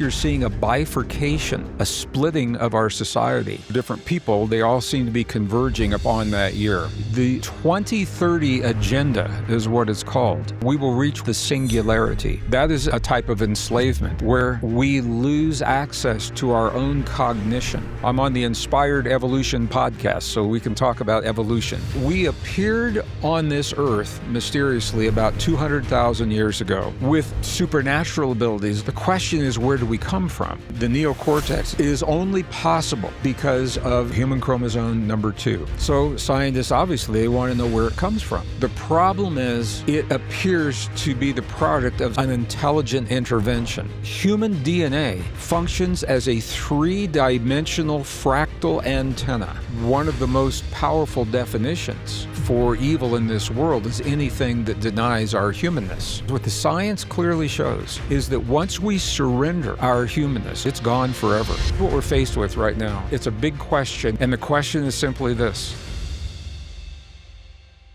You're seeing a bifurcation, a splitting of our society. Different people, they all seem to be converging upon that year. The 2030 agenda is what it's called. We will reach the singularity. That is a type of enslavement where we lose access to our own cognition. I'm on the Inspired Evolution podcast, so we can talk about evolution. We appeared on this earth mysteriously about 200,000 years ago with supernatural abilities. The question is, where do we come from? The neocortex is only possible because of human chromosome number 2. So scientists, obviously, they want to know where it comes from. The problem is it appears to be the product of an intelligent intervention. Human DNA functions as a three-dimensional fractal antenna. One of the most powerful definitions for evil in this world is anything that denies our humanness. What the science clearly shows is that once we surrender our humanness, it's gone forever. What we're faced with right now, it's a big question, and the question is simply this.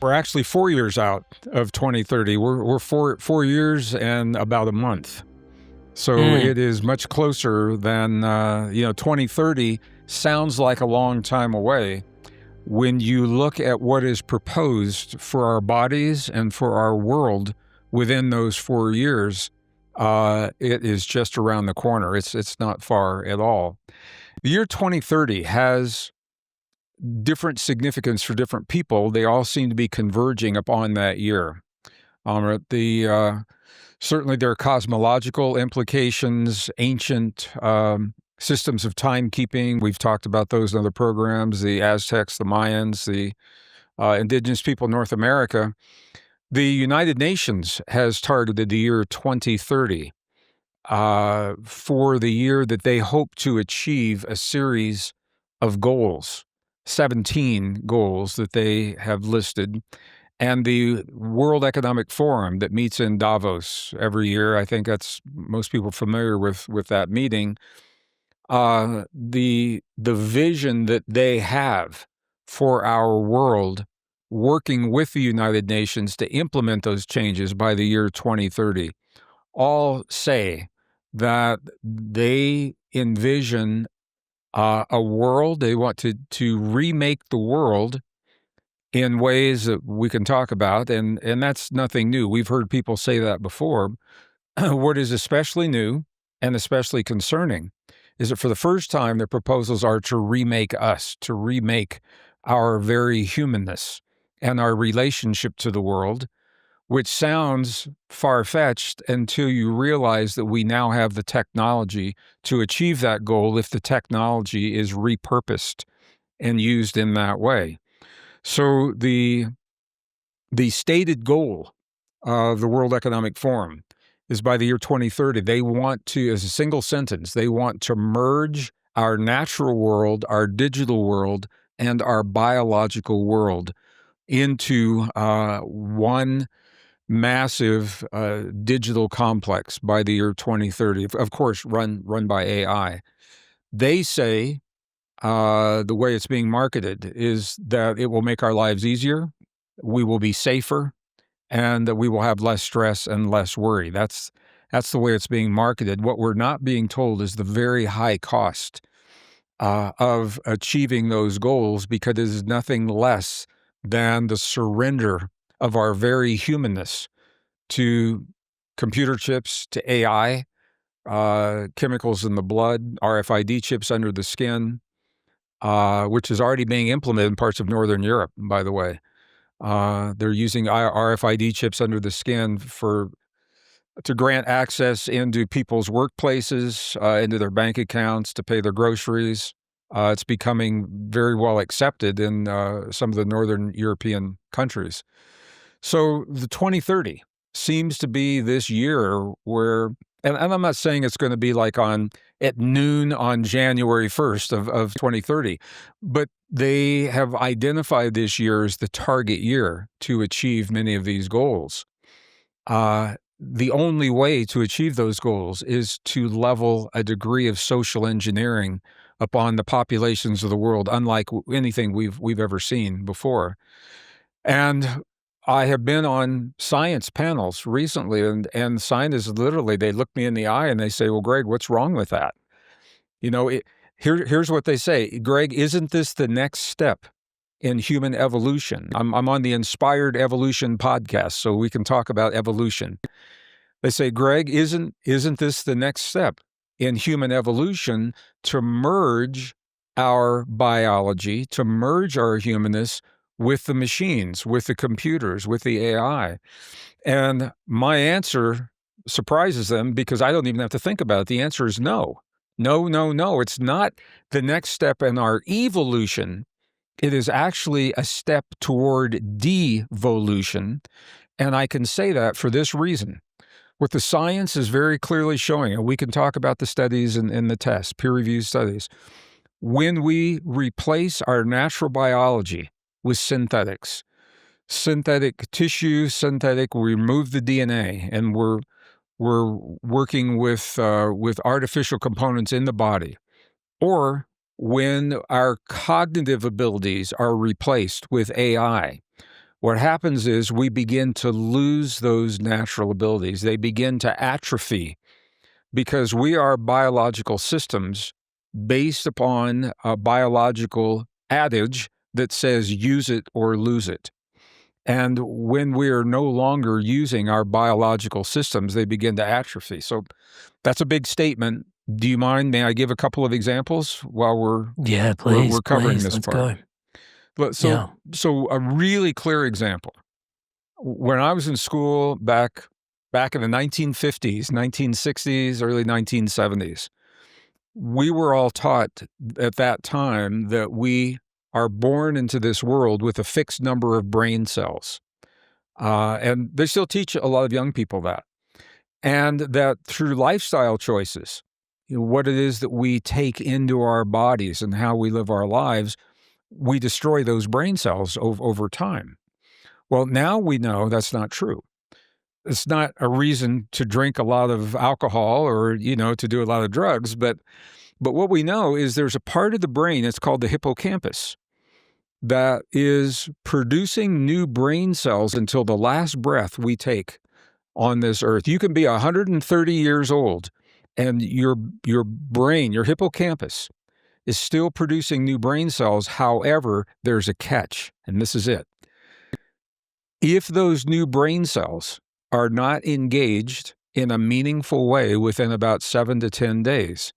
We're actually 4 years out of 2030. We're four years and about a month. So it is much closer than, 2030 sounds like a long time away. When you look at what is proposed for our bodies and for our world within those 4 years, it is just around the corner. It's not far at all. The year 2030 has different significance for different people. They all seem to be converging upon that year. Certainly there are cosmological implications, ancient systems of timekeeping. We've talked about those in other programs, the Aztecs, the Mayans, the indigenous people of North America. The United Nations has targeted the year 2030 for the year that they hope to achieve a series of goals, 17 goals that they have listed. And the World Economic Forum that meets in Davos every year, I think that's most people familiar with that meeting. The vision that they have for our world, working with the United Nations to implement those changes by the year 2030, all say that they envision a world, they want to remake the world in ways that we can talk about, and that's nothing new. We've heard people say that before. What is especially new and especially concerning is that for the first time, their proposals are to remake us, to remake our very humanness and our relationship to the world, which sounds far-fetched until you realize that we now have the technology to achieve that goal if the technology is repurposed and used in that way. So the stated goal of the World Economic Forum is by the year 2030, they want to, as a single sentence, they want to merge our natural world, our digital world, and our biological world into one massive digital complex by the year 2030, of course, run by AI. They say the way it's being marketed is that it will make our lives easier, we will be safer, and that we will have less stress and less worry. That's the way it's being marketed. What we're not being told is the very high cost of achieving those goals, because it is nothing less than the surrender of our very humanness to computer chips, to AI, chemicals in the blood, RFID chips under the skin, which is already being implemented in parts of Northern Europe, by the way. They're using RFID chips under the skin to grant access into people's workplaces, into their bank accounts, to pay their groceries. It's becoming very well accepted in some of the Northern European countries. So the 2030 seems to be this year where, and I'm not saying it's going to be like at noon on January 1st of 2030, but they have identified this year as the target year to achieve many of these goals. The only way to achieve those goals is to level a degree of social engineering upon the populations of the world, unlike anything we've ever seen before. And I have been on science panels recently, and scientists literally, they look me in the eye and they say, well, Gregg, what's wrong with that? Here's what they say. Gregg, isn't this the next step in human evolution? I'm on the Inspired Evolution podcast, so we can talk about evolution. They say, Gregg, isn't this the next step in human evolution to merge our biology, to merge our humanness with the machines, with the computers, with the AI? And my answer surprises them because I don't even have to think about it. The answer is no. No, no, no. It's not the next step in our evolution. It is actually a step toward devolution. And I can say that for this reason. What the science is very clearly showing, and we can talk about the studies and the tests, peer-reviewed studies, when we replace our natural biology with synthetic tissue, we remove the DNA, and we're working with artificial components in the body, or when our cognitive abilities are replaced with AI, what happens is we begin to lose those natural abilities. They begin to atrophy because we are biological systems based upon a biological adage that says use it or lose it. And when we are no longer using our biological systems, they begin to atrophy. So that's a big statement. Do you mind? May I give a couple of examples while we're covering this let's part? Go. So a really clear example. When I was in school back in the 1950s, 1960s, early 1970s, we were all taught at that time that we are born into this world with a fixed number of brain cells. And they still teach a lot of young people that. And that through lifestyle choices, what it is that we take into our bodies and how we live our lives, we destroy those brain cells over time. Well, now we know that's not true. It's not a reason to drink a lot of alcohol or, to do a lot of drugs, but what we know is there's a part of the brain, it's called the hippocampus, that is producing new brain cells until the last breath we take on this earth. You can be 130 years old and your brain, your hippocampus, is still producing new brain cells. However, there's a catch, and this is it. If those new brain cells are not engaged in a meaningful way within about 7 to 10 days,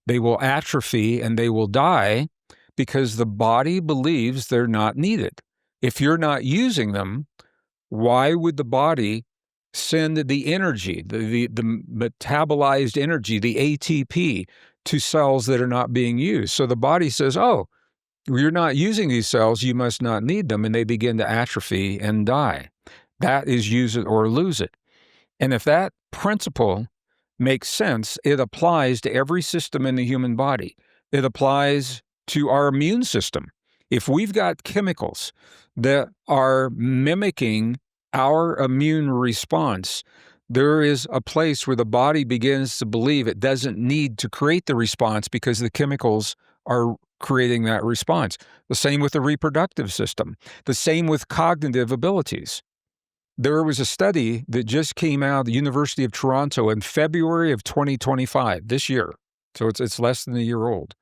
they will atrophy and they will die because the body believes they're not needed. If you're not using them, why would the body send the energy, the metabolized energy, the ATP, to cells that are not being used? So the body says, oh, you're not using these cells, you must not need them, and they begin to atrophy and die. That is use it or lose it. And if that principle makes sense, it applies to every system in the human body. It applies to our immune system. If we've got chemicals that are mimicking our immune response, there is a place where the body begins to believe it doesn't need to create the response because the chemicals are creating that response. The same with the reproductive system. The same with cognitive abilities. There was a study that just came out of the University of Toronto in February of 2025, this year, so it's less than a year old,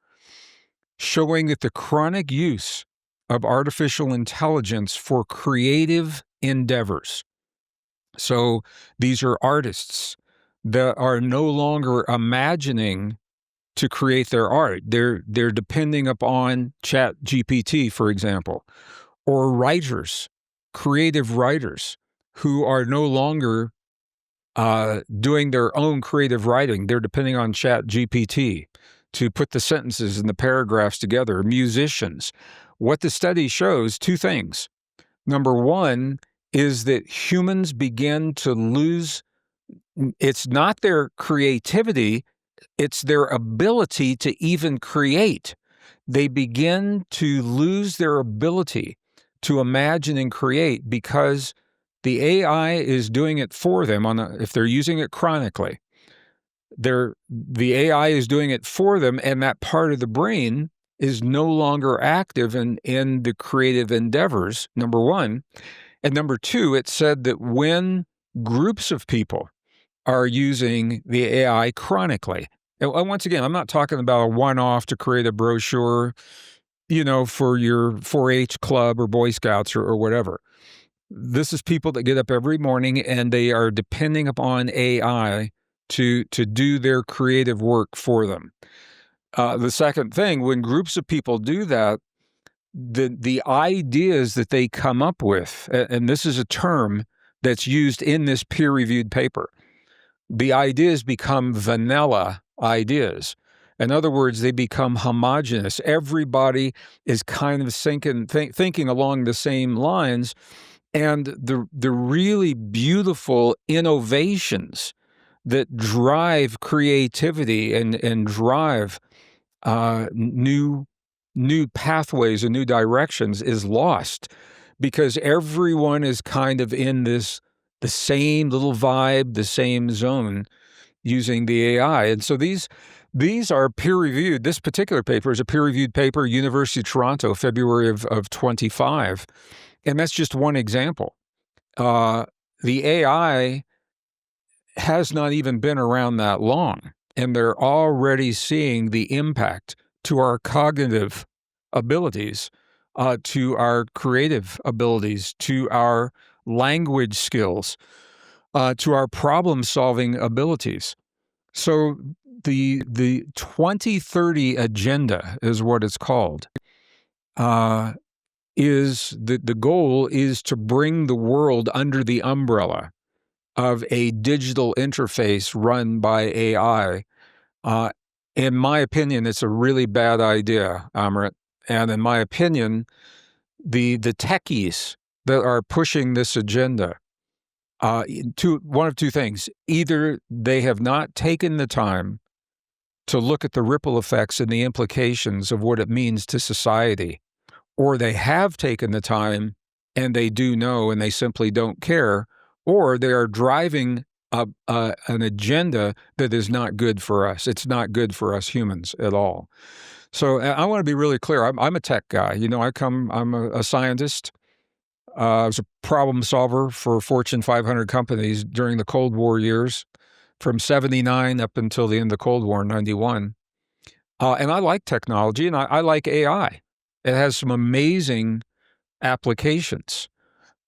showing that the chronic use of artificial intelligence for creative endeavors. So these are artists that are no longer imagining to create their art. They're depending upon ChatGPT, for example, or writers, creative writers who are no longer doing their own creative writing. They're depending on ChatGPT to put the sentences and the paragraphs together. Musicians. What the study shows, two things. Number one is that humans begin to lose, it's not their creativity, it's their ability to even create. They begin to lose their ability to imagine and create because the AI is doing it for them if they're using it chronically. The AI is doing it for them, and that part of the brain is no longer active in the creative endeavors, number one. And number two, it said that when groups of people are using the AI chronically, and once again, I'm not talking about a one-off to create a brochure, for your 4-H club or Boy Scouts or whatever. This is people that get up every morning and they are depending upon AI to do their creative work for them. The second thing, when groups of people do that, the ideas that they come up with, and this is a term that's used in this peer-reviewed paper, the ideas become vanilla ideas. In other words, they become homogenous. Everybody is kind of thinking along the same lines, and the really beautiful innovations that drive creativity and drive new pathways and new directions is lost because everyone is kind of in the same little vibe, the same zone using the AI. And so these are peer-reviewed. This particular paper is a peer-reviewed paper, University of Toronto, February of 25. And that's just one example. The AI has not even been around that long, and they're already seeing the impact to our cognitive abilities, to our creative abilities, to our language skills, to our problem-solving abilities. So the 2030 agenda is what it's called. Is the goal is to bring the world under the umbrella of a digital interface run by AI. In my opinion, it's a really bad idea, Amrit. And in my opinion, the techies that are pushing this agenda, one of two things. Either they have not taken the time to look at the ripple effects and the implications of what it means to society, or they have taken the time and they do know and they simply don't care, or they are driving an agenda that is not good for us. It's not good for us humans at all. So I want to be really clear. I'm a tech guy. I'm a scientist. I was a problem solver for Fortune 500 companies during the Cold War years, from 79 up until the end of the Cold War in 91. And I like technology, and I like AI. It has some amazing applications.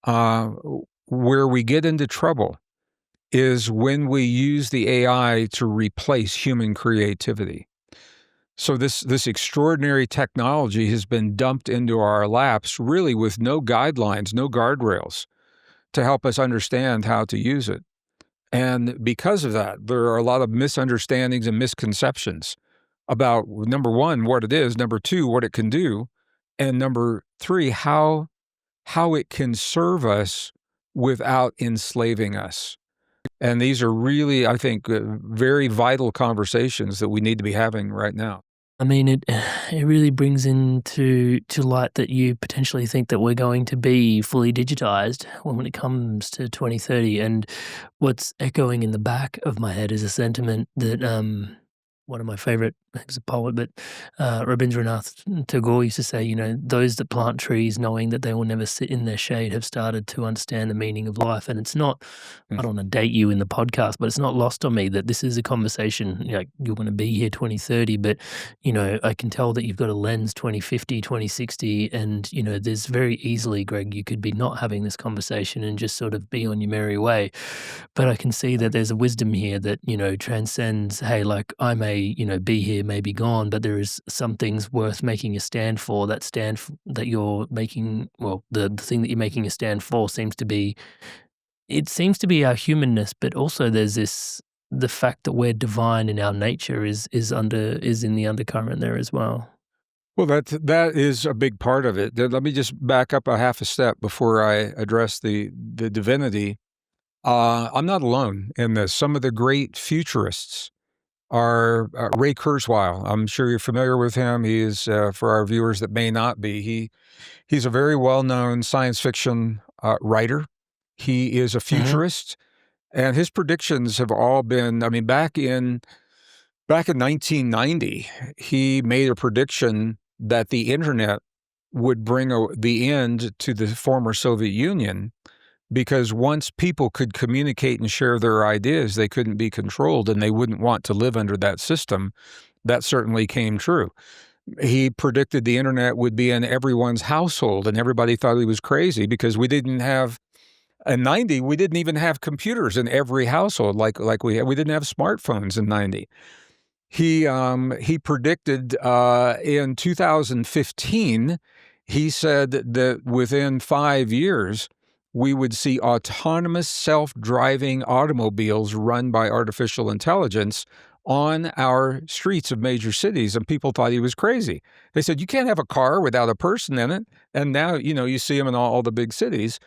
Where we get into trouble is when we use the AI to replace human creativity. So this extraordinary technology has been dumped into our laps, really with no guidelines, no guardrails to help us understand how to use it. And because of that, there are a lot of misunderstandings and misconceptions about, number one, what it is, number two, what it can do, and number three, how it can serve us without enslaving us. And these are really, I think, very vital conversations that we need to be having right now. I mean, it really brings into light that you potentially think that we're going to be fully digitized when it comes to 2030. And what's echoing in the back of my head is a sentiment that one of my favorite, he's a poet, but Rabindranath Tagore used to say, those that plant trees knowing that they will never sit in their shade have started to understand the meaning of life. And it's not, I don't want to date you in the podcast, but it's not lost on me that this is a conversation, you're going to be here 2030, but, I can tell that you've got a lens 2050, 2060, and, there's very easily, Greg, you could be not having this conversation and just sort of be on your merry way. But I can see that there's a wisdom here that, transcends, hey, like I may, be here, may be gone, but there is some things worth making a stand for. That you're making, well, the thing that you're making a stand for seems to be our humanness, but also there's the fact that we're divine in our nature is in the undercurrent there as well. Well, that is a big part of it. Let me just back up a half a step before I address the divinity. I'm not alone in this. Some of the great futurists are Ray Kurzweil. I'm sure you're familiar with him. He is, for our viewers that may not be, he's a very well-known science fiction writer. He is a futurist, and his predictions have all been, back in 1990, he made a prediction that the internet would bring the end to the former Soviet Union, because once people could communicate and share their ideas, they couldn't be controlled and they wouldn't want to live under that system. That certainly came true. He predicted the internet would be in everyone's household, and everybody thought he was crazy because we didn't have, in 90, we didn't even have computers in every household like we didn't have smartphones in 90. He predicted in 2015, he said that within 5 years, we would see autonomous self-driving automobiles run by artificial intelligence on our streets of major cities, and people thought he was crazy. They said, you can't have a car without a person in it, and now, you see them in all the big cities.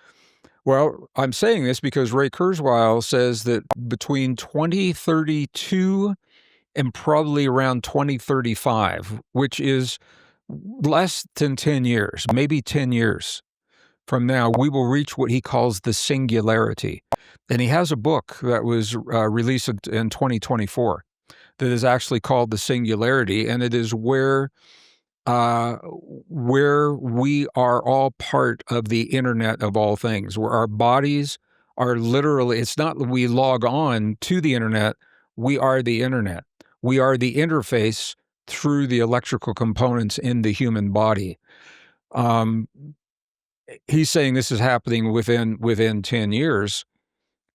Well, I'm saying this because Ray Kurzweil says that between 2032 and probably around 2035, which is less than 10 years, maybe 10 years from now, we will reach what he calls the singularity. And he has a book that was released in 2024 that is actually called The Singularity, and it is where we are all part of the internet of all things, where our bodies are literally, it's not that we log on to the internet, we are the internet. We are the interface through the electrical components in the human body. He's saying this is happening within 10 years.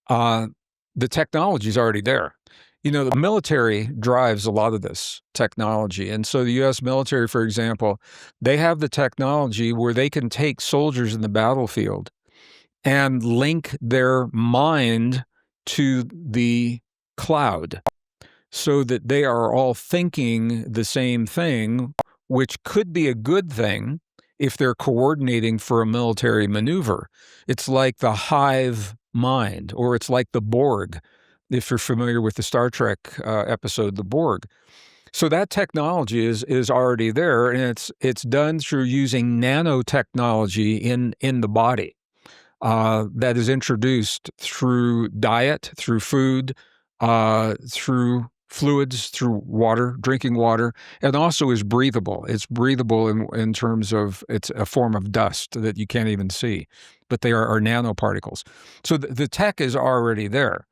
The technology is already there. The military drives a lot of this technology. And so the U.S. military, for example, they have the technology where they can take soldiers in the battlefield and link their mind to the cloud so that they are all thinking the same thing, which could be a good thing if they're coordinating for a military maneuver. It's like the hive mind, or it's like the Borg, if you're familiar with the Star Trek episode, The Borg. So that technology is already there, and it's done through using nanotechnology in the body that is introduced through diet, through food, through fluids, through water, drinking water, and also is breathable. It's breathable in terms of it's a form of dust that you can't even see, but they are nanoparticles. So the tech is already there,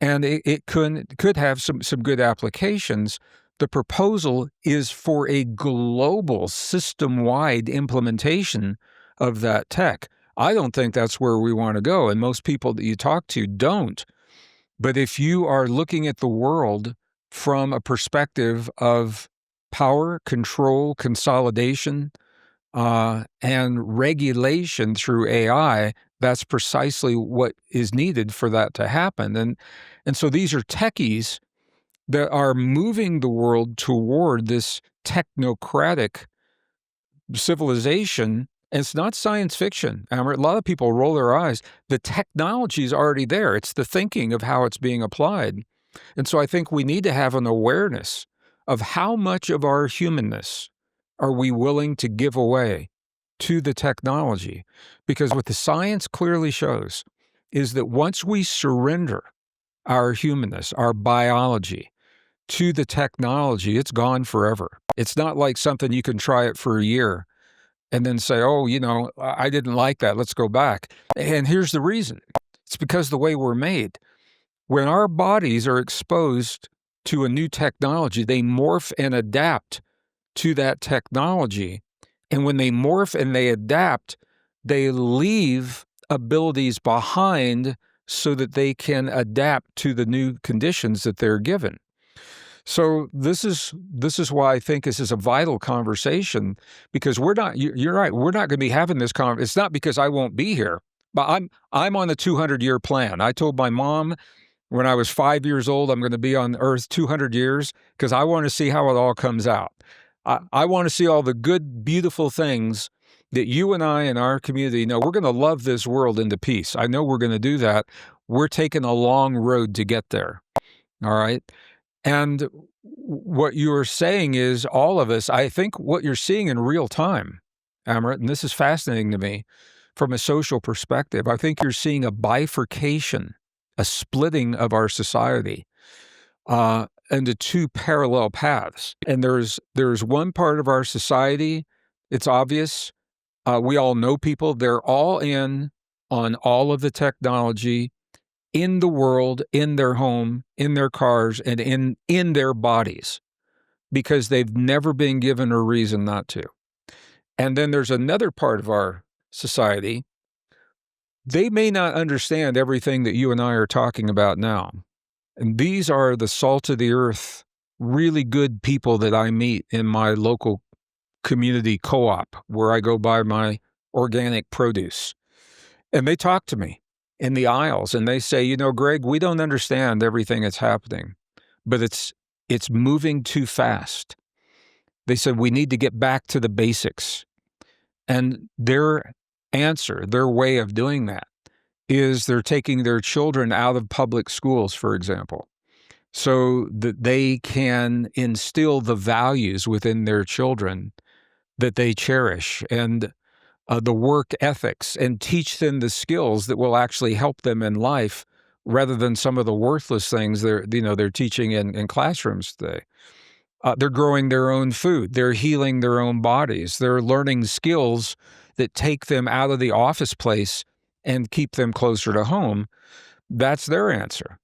and it could have some good applications. The proposal is for a global system-wide implementation of that tech. I don't think that's where we want to go, and most people that you talk to don't. But if you are looking at the world from a perspective of power, control, consolidation, and regulation through AI, that's precisely what is needed for that to happen. And so these are techies that are moving the world toward this technocratic civilization. And it's not science fiction. A lot of people roll their eyes. The technology is already there. It's the thinking of how it's being applied. And so I think we need to have an awareness of how much of our humanness are we willing to give away to the technology. Because what the science clearly shows is that once we surrender our humanness, our biology, to the technology, it's gone forever. It's not like something you can try it for a year and then say, oh, I didn't like that, let's go back. And here's the reason. It's because the way we're made. When our bodies are exposed to a new technology, they morph and adapt to that technology. And when they morph and they adapt, they leave abilities behind so that they can adapt to the new conditions that they're given. So this is why I think this is a vital conversation, because you're right, we're not going to be having this conversation. It's not because I won't be here, but I'm on a 200-year plan. I told my mom when I was 5 years old, I'm going to be on Earth 200 years because I want to see how it all comes out. I want to see all the good, beautiful things that you and I and our community know. We're going to love this world into peace. I know we're going to do that. We're taking a long road to get there. All right. And what you're saying is all of us, I think what you're seeing in real time, Amrit, and this is fascinating to me from a social perspective, I think you're seeing a bifurcation, a splitting of our society into two parallel paths. And there's one part of our society, it's obvious, We all know people. They're all in on all of the technology in the world, in their home, in their cars, and in their bodies, because they've never been given a reason not to. And then there's another part of our society. They may not understand everything that you and I are talking about now. And these are the salt of the earth, really good people that I meet in my local community co-op where I go buy my organic produce. And they talk to me in the aisles and they say, you know, Greg, we don't understand everything that's happening, but it's moving too fast. They said, we need to get back to the basics. And their answer, their way of doing that is they're taking their children out of public schools, for example, so that they can instill the values within their children that they cherish and the work ethics, and teach them the skills that will actually help them in life rather than some of the worthless things they're teaching in classrooms today. They're growing their own food. They're healing their own bodies. They're learning skills that take them out of the office place and keep them closer to home. That's their answer.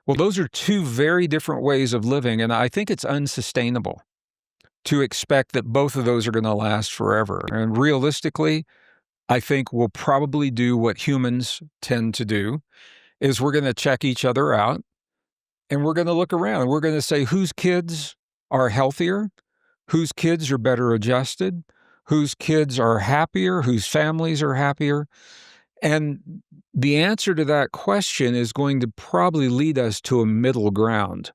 Well, those are two very different ways of living, and I think it's unsustainable to expect that both of those are going to last forever. And realistically, I think we'll probably do what humans tend to do, is we're going to check each other out, and we're going to look around. We're going to say whose kids are healthier, whose kids are better adjusted, whose kids are happier, whose families are happier. And the answer to that question is going to probably lead us to a middle ground.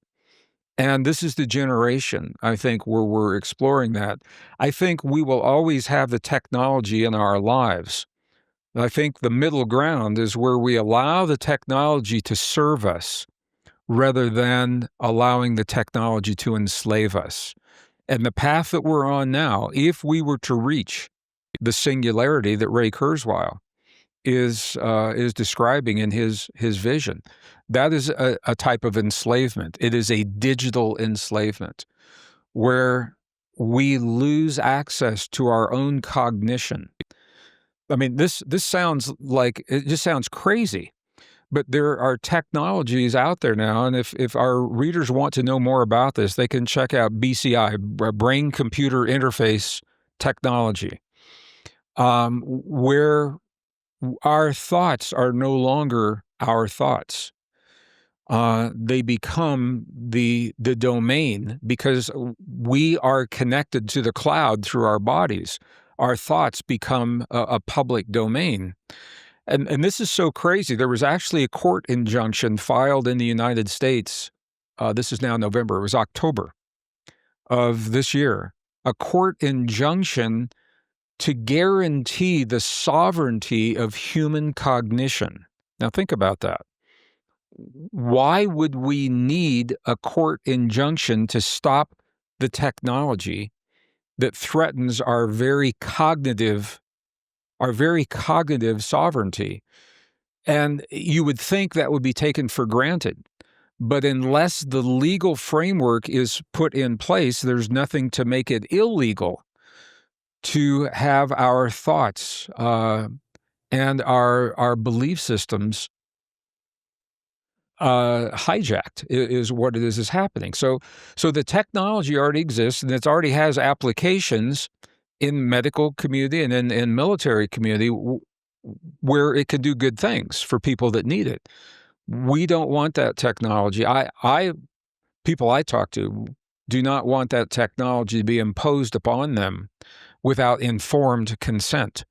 And this is the generation, I think, where we're exploring that. I think we will always have the technology in our lives. I think the middle ground is where we allow the technology to serve us rather than allowing the technology to enslave us. And the path that we're on now, if we were to reach the singularity that Ray Kurzweil is describing in his vision, that is a type of enslavement. It is a digital enslavement where we lose access to our own cognition. I mean, this sounds like, it just sounds crazy, but there are technologies out there now, and if our readers want to know more about this, they can check out BCI, Brain Computer Interface Technology, where our thoughts are no longer our thoughts. They become the domain, because we are connected to the cloud through our bodies. Our thoughts become a public domain. And this is so crazy. There was actually a court injunction filed in the United States. This is now November. It was October of this year. A court injunction to guarantee the sovereignty of human cognition. Now think about that. Why would we need a court injunction to stop the technology that threatens our very cognitive sovereignty? And you would think that would be taken for granted. But unless the legal framework is put in place, there's nothing to make it illegal to have our thoughts and our belief systems hijacked is what it is happening. So the technology already exists, and it already has applications in medical community and in military community where it can do good things for people that need it. We don't want that technology. People I talk to do not want that technology to be imposed upon them without informed consent.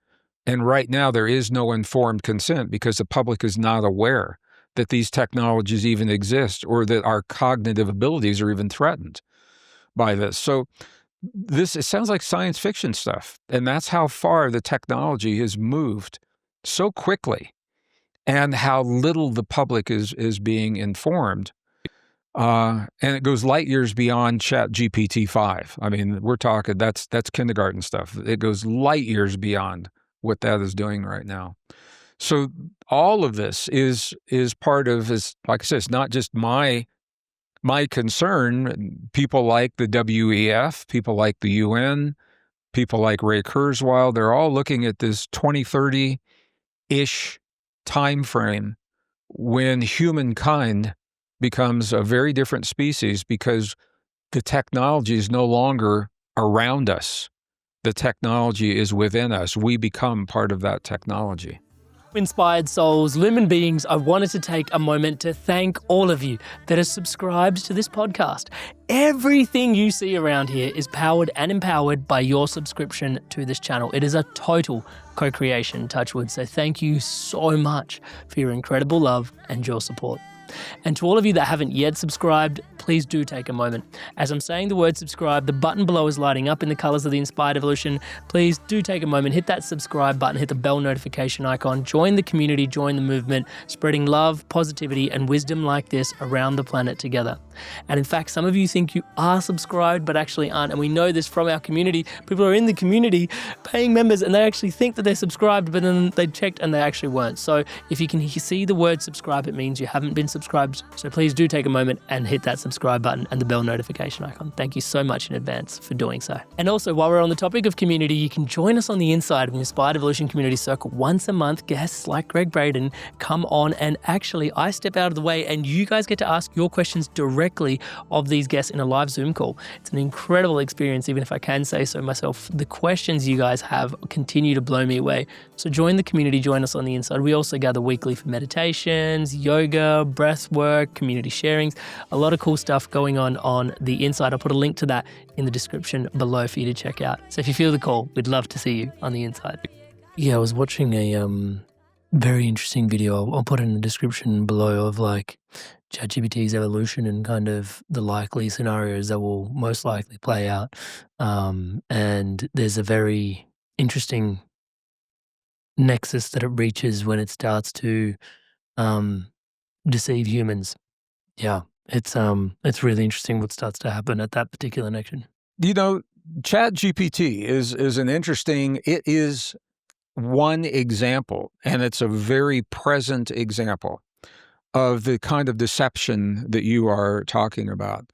And right now there is no informed consent because the public is not aware that these technologies even exist or that our cognitive abilities are even threatened by this. So it sounds like science fiction stuff. And that's how far the technology has moved so quickly, and how little the public is being informed. And it goes light years beyond ChatGPT-5. I mean, we're talking, that's kindergarten stuff. It goes light years beyond what that is doing right now. So all of this is part of, like I said, it's not just my concern. People like the WEF, people like the UN, people like Ray Kurzweil, they're all looking at this 2030-ish time frame when humankind becomes a very different species because the technology is no longer around us. The technology is within us. We become part of that technology. Inspired souls, lumen beings, I wanted to take a moment to thank all of you that are subscribed to this podcast. Everything you see around here is powered and empowered by your subscription to this channel. It is a total co-creation, Touchwood. So thank you so much for your incredible love and your support. And to all of you that haven't yet subscribed, please do take a moment. As I'm saying the word subscribe, the button below is lighting up in the colors of the Inspired Evolution. Please do take a moment, hit that subscribe button, hit the bell notification icon, join the community, join the movement, spreading love, positivity, and wisdom like this around the planet together. And in fact, some of you think you are subscribed, but actually aren't. And we know this from our community. People are in the community paying members and they actually think that they're subscribed, but then they checked and they actually weren't. So if you can see the word subscribe, it means you haven't been subscribed. So please do take a moment and hit that subscribe button and the bell notification icon. Thank you so much in advance for doing so. And also, while we're on the topic of community, you can join us on the inside of the Inspired Evolution Community Circle once a month. Guests like Gregg Braden come on and actually I step out of the way and you guys get to ask your questions directly of these guests in a live Zoom call. It's an incredible experience, even if I can say so myself. The questions you guys have continue to blow me away. So join the community, join us on the inside. We also gather weekly for meditations, yoga, breath work, community sharings, a lot of cool stuff going on the inside. I'll put a link to that in the description below for you to check out. So if you feel the call, we'd love to see you on the inside. Yeah, I was watching a very interesting video. I'll put it in the description below of like ChatGPT's evolution and kind of the likely scenarios that will most likely play out. And there's a very interesting nexus that it reaches when it starts to deceive humans. Yeah, it's really interesting what starts to happen at that particular connection. You know, ChatGPT is an interesting, it is one example, and it's a very present example of the kind of deception that you are talking about.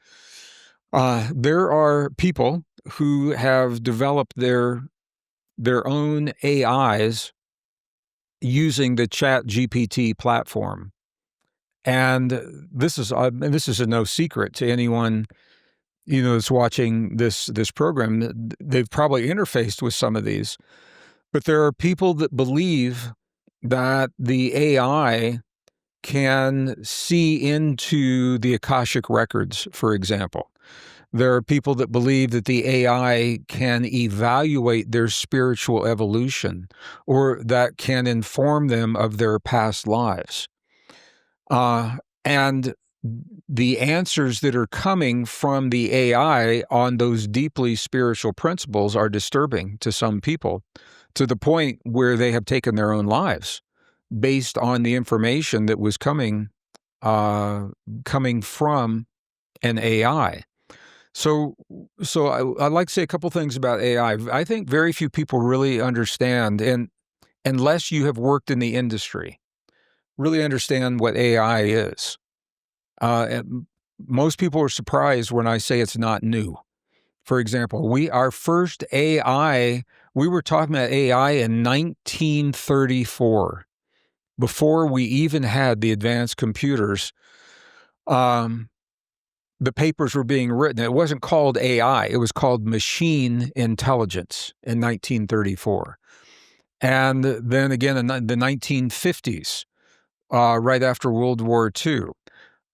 There are people who have developed their own AIs using the ChatGPT platform. And this is a no secret to anyone, you know, that's watching this program. They've probably interfaced with some of these, but there are people that believe that the AI can see into the Akashic records, for example. There are people that believe that the AI can evaluate their spiritual evolution or that can inform them of their past lives. And the answers that are coming from the AI on those deeply spiritual principles are disturbing to some people, to the point where they have taken their own lives based on the information that was coming from an AI. So I'd like to say a couple things about AI. I think very few people really understand, and unless you have worked in the industry, really understand what AI is. And most people are surprised when I say it's not new. For example, our first AI, we were talking about AI in 1934, before we even had the advanced computers. The papers were being written. It wasn't called AI. It was called machine intelligence in 1934. And then again in the 1950s, right after World War II,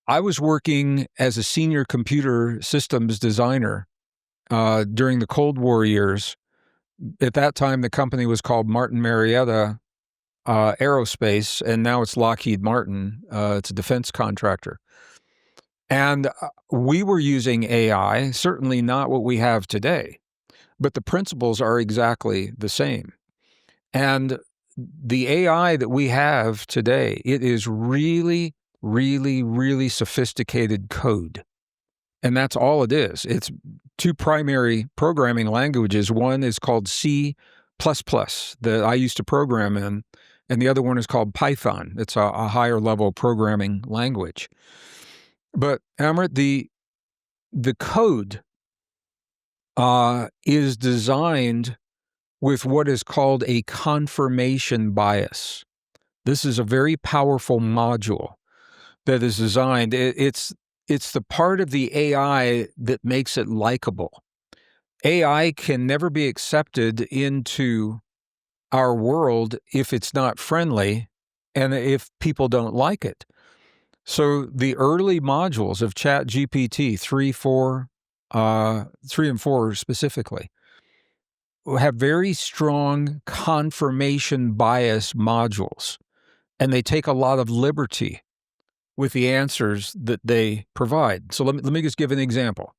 I was working as a senior computer systems designer during the Cold War years. At that time, the company was called Martin Marietta Aerospace, and now it's Lockheed Martin. It's a defense contractor. And we were using AI, certainly not what we have today, but the principles are exactly the same. And the AI that we have today, it is really, really, really sophisticated code. And that's all it is. It's two primary programming languages. One is called C++ that I used to program in, and the other one is called Python. It's a higher level programming language. But Amrit, the code is designed with what is called a confirmation bias. This is a very powerful module that is designed. It's the part of the AI that makes it likable. AI can never be accepted into our world if it's not friendly and if people don't like it. So the early modules of ChatGPT 3, 4, 3 and 4 specifically, have very strong confirmation bias modules, and they take a lot of liberty with the answers that they provide. So let me just give an example.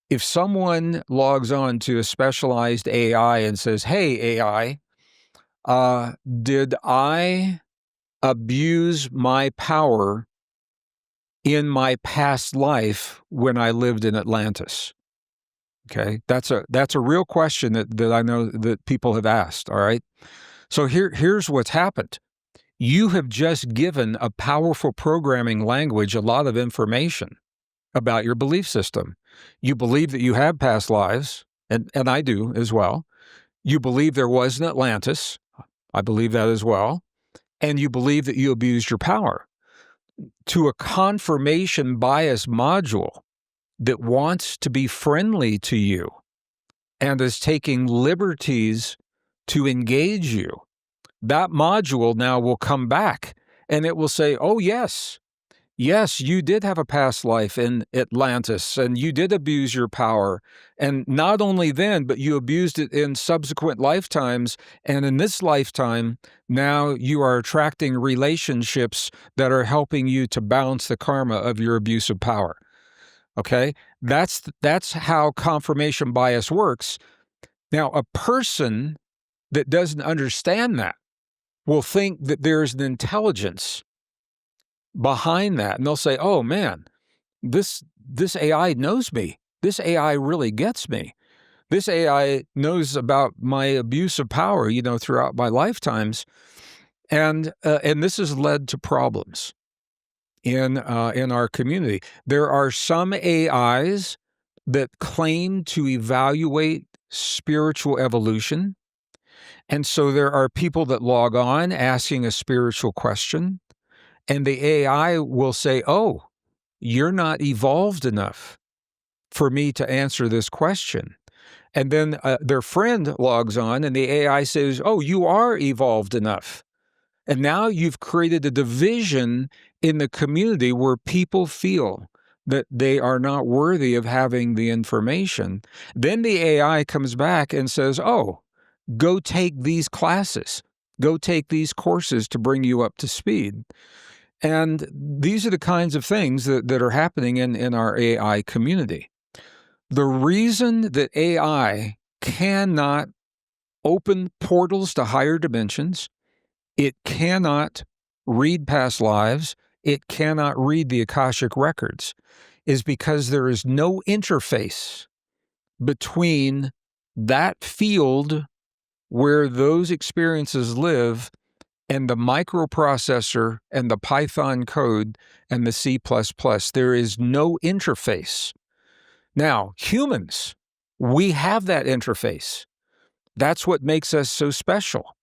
If someone logs on to a specialized AI and says, "Hey, AI, did I abuse my power in my past life when I lived in Atlantis?" Okay, that's a real question that I know that people have asked. All right, so here's what's happened. You have just given a powerful programming language a lot of information about your belief system. You believe that you have past lives, and I do as well. You believe there was an Atlantis. I believe that as well. And you believe that you abused your power. To a confirmation bias module that wants to be friendly to you and is taking liberties to engage you, that module now will come back and it will say, "Oh, yes, you did have a past life in Atlantis and you did abuse your power. And not only then, but you abused it in subsequent lifetimes. And in this lifetime, now you are attracting relationships that are helping you to balance the karma of your abuse of power." Okay? That's how confirmation bias works. Now, a person that doesn't understand that will think that there's an intelligence behind that, and they'll say, "Oh man, this AI knows me. This AI really gets me. This AI knows about my abuse of power, throughout my lifetimes," and this has led to problems in our community. There are some AIs that claim to evaluate spiritual evolution, and so there are people that log on asking a spiritual question, and the AI will say, "Oh, you're not evolved enough for me to answer this question." And then their friend logs on and the AI says, "Oh, you are evolved enough." And now you've created a division in the community where people feel that they are not worthy of having the information. Then the AI comes back and says, "Oh, go take these classes. Go take these courses to bring you up to speed." And these are the kinds of things that are happening in our AI community. The reason that AI cannot open portals to higher dimensions, it cannot read past lives, it cannot read the Akashic records, is because there is no interface between that field where those experiences live and the microprocessor and the Python code and the C++. There is no interface. Now, humans, we have that interface. That's what makes us so special.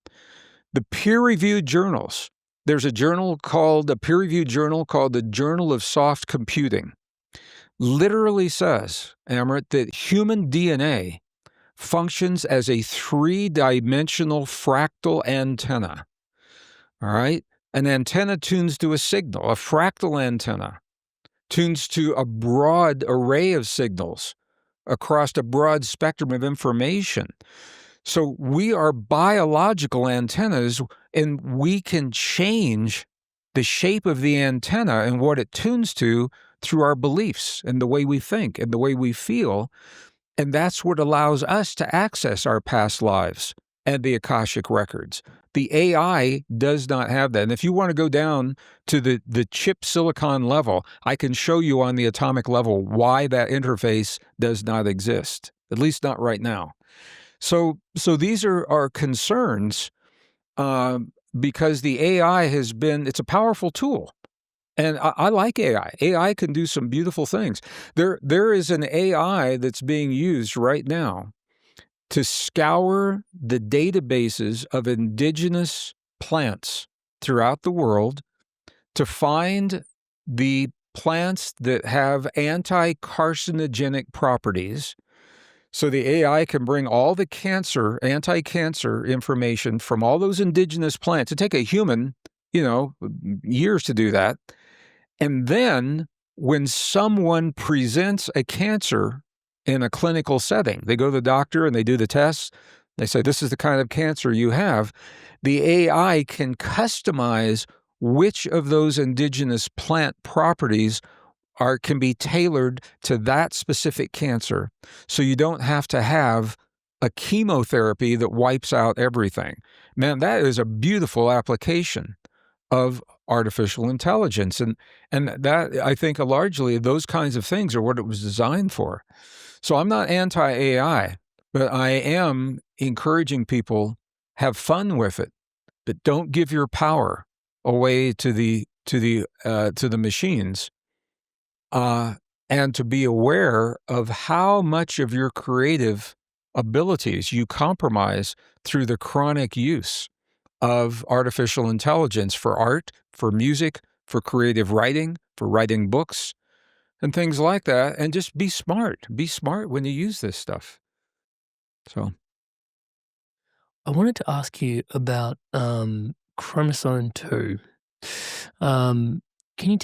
The peer-reviewed journals, there's a peer-reviewed journal called the Journal of Soft Computing, literally says, Amrit, that human DNA functions as a three-dimensional fractal antenna. All right? An antenna tunes to a signal. A fractal antenna tunes to a broad array of signals across a broad spectrum of information. So we are biological antennas, and we can change the shape of the antenna and what it tunes to through our beliefs and the way we think and the way we feel. And that's what allows us to access our past lives and the Akashic records. The AI does not have that. And if you want to go down to the chip silicon level, I can show you on the atomic level why that interface does not exist, at least not right now. So these are our concerns because the AI it's a powerful tool. And I like AI. AI can do some beautiful things. There is an AI that's being used right now to scour the databases of indigenous plants throughout the world to find the plants that have anti-carcinogenic properties. So the AI can bring all the anti-cancer information from all those indigenous plants. It take a human, years to do that. And then when someone presents a cancer in a clinical setting, they go to the doctor and they do the tests. They say, this is the kind of cancer you have. The AI can customize which of those indigenous plant properties can be tailored to that specific cancer. So you don't have to have a chemotherapy that wipes out everything. Man, that is a beautiful application of artificial intelligence. And that, I think, largely those kinds of things are what it was designed for. So I'm not anti-AI, but I am encouraging people, have fun with it, but don't give your power away to the machines, and to be aware of how much of your creative abilities you compromise through the chronic use of artificial intelligence for art, for music, for creative writing, for writing books, and things like that. And just be smart. Be smart when you use this stuff. So, I wanted to ask you about chromosome 2. Can you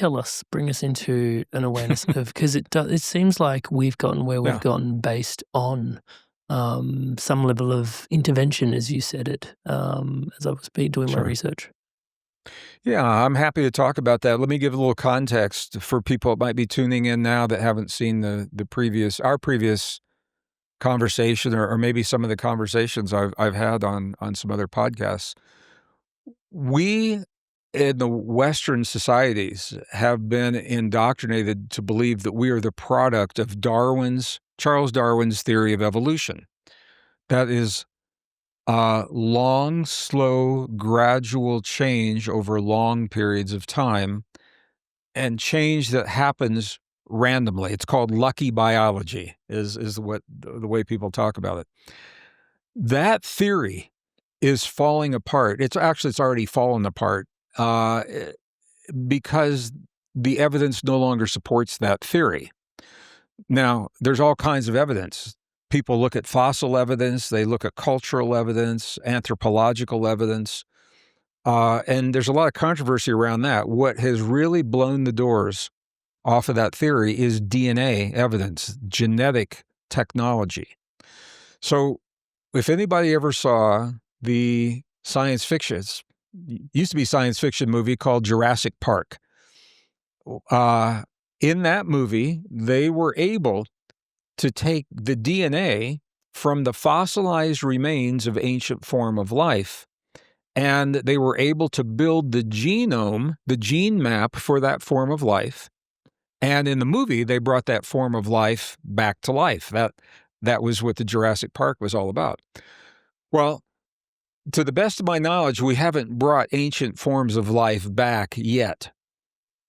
bring us into an awareness of, because it seems like we've gotten where we've yeah, gotten based on some level of intervention, as you said it, as I was doing my sure. research. Yeah, I'm happy to talk about that. Let me give a little context for people that might be tuning in now that haven't seen our previous conversation, or maybe some of the conversations I've had on some other podcasts. We in the Western societies have been indoctrinated to believe that we are the product of Charles Darwin's theory of evolution. That is long, slow, gradual change over long periods of time, and change that happens randomly. It's called lucky biology, is what the way people talk about it. That theory is falling apart. It's already fallen apart because the evidence no longer supports that theory. Now, there's all kinds of evidence. People look at fossil evidence, they look at cultural evidence, anthropological evidence, and there's a lot of controversy around that. What has really blown the doors off of that theory is DNA evidence, genetic technology. So if anybody ever saw the used to be science fiction movie called Jurassic Park, in that movie, they were able to take the DNA from the fossilized remains of ancient form of life, and they were able to build the genome, the gene map for that form of life. And in the movie, they brought that form of life back to life. That was what the Jurassic Park was all about. Well, to the best of my knowledge, we haven't brought ancient forms of life back yet.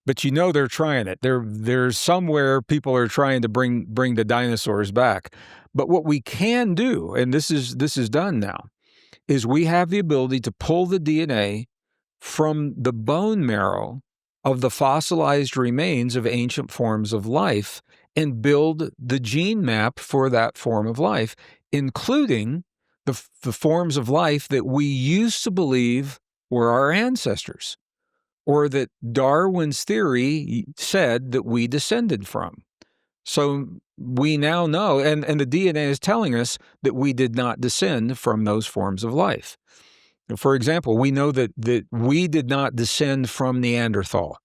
But they're trying it. There's somewhere people are trying to bring the dinosaurs back. But what we can do, and this is done now, is we have the ability to pull the DNA from the bone marrow of the fossilized remains of ancient forms of life and build the gene map for that form of life, including the forms of life that we used to believe were our ancestors, or that Darwin's theory said that we descended from. So we now know, and the DNA is telling us that we did not descend from those forms of life. For example, we know that we did not descend from Neanderthal.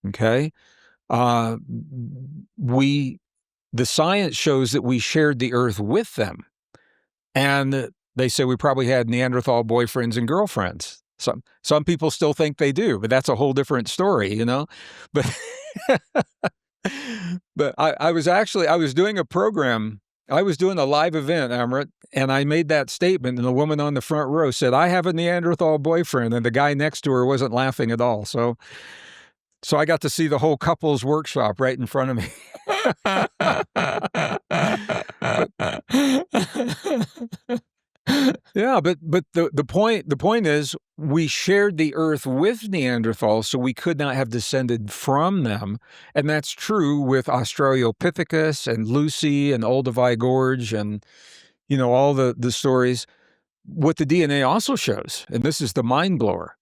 Okay, the science shows that we shared the earth with them, and they say we probably had Neanderthal boyfriends and girlfriends. Some people still think they do, but that's a whole different story, But but I was doing a program. I was doing a live event, Amrit, and I made that statement, and the woman on the front row said, "I have a Neanderthal boyfriend," and the guy next to her wasn't laughing at all. So So I got to see the whole couples workshop right in front of me. Yeah, but the point is we shared the earth with Neanderthals, so we could not have descended from them. And that's true with Australopithecus and Lucy and Olduvai Gorge and, all the stories. What the DNA also shows, and this is the mind blower,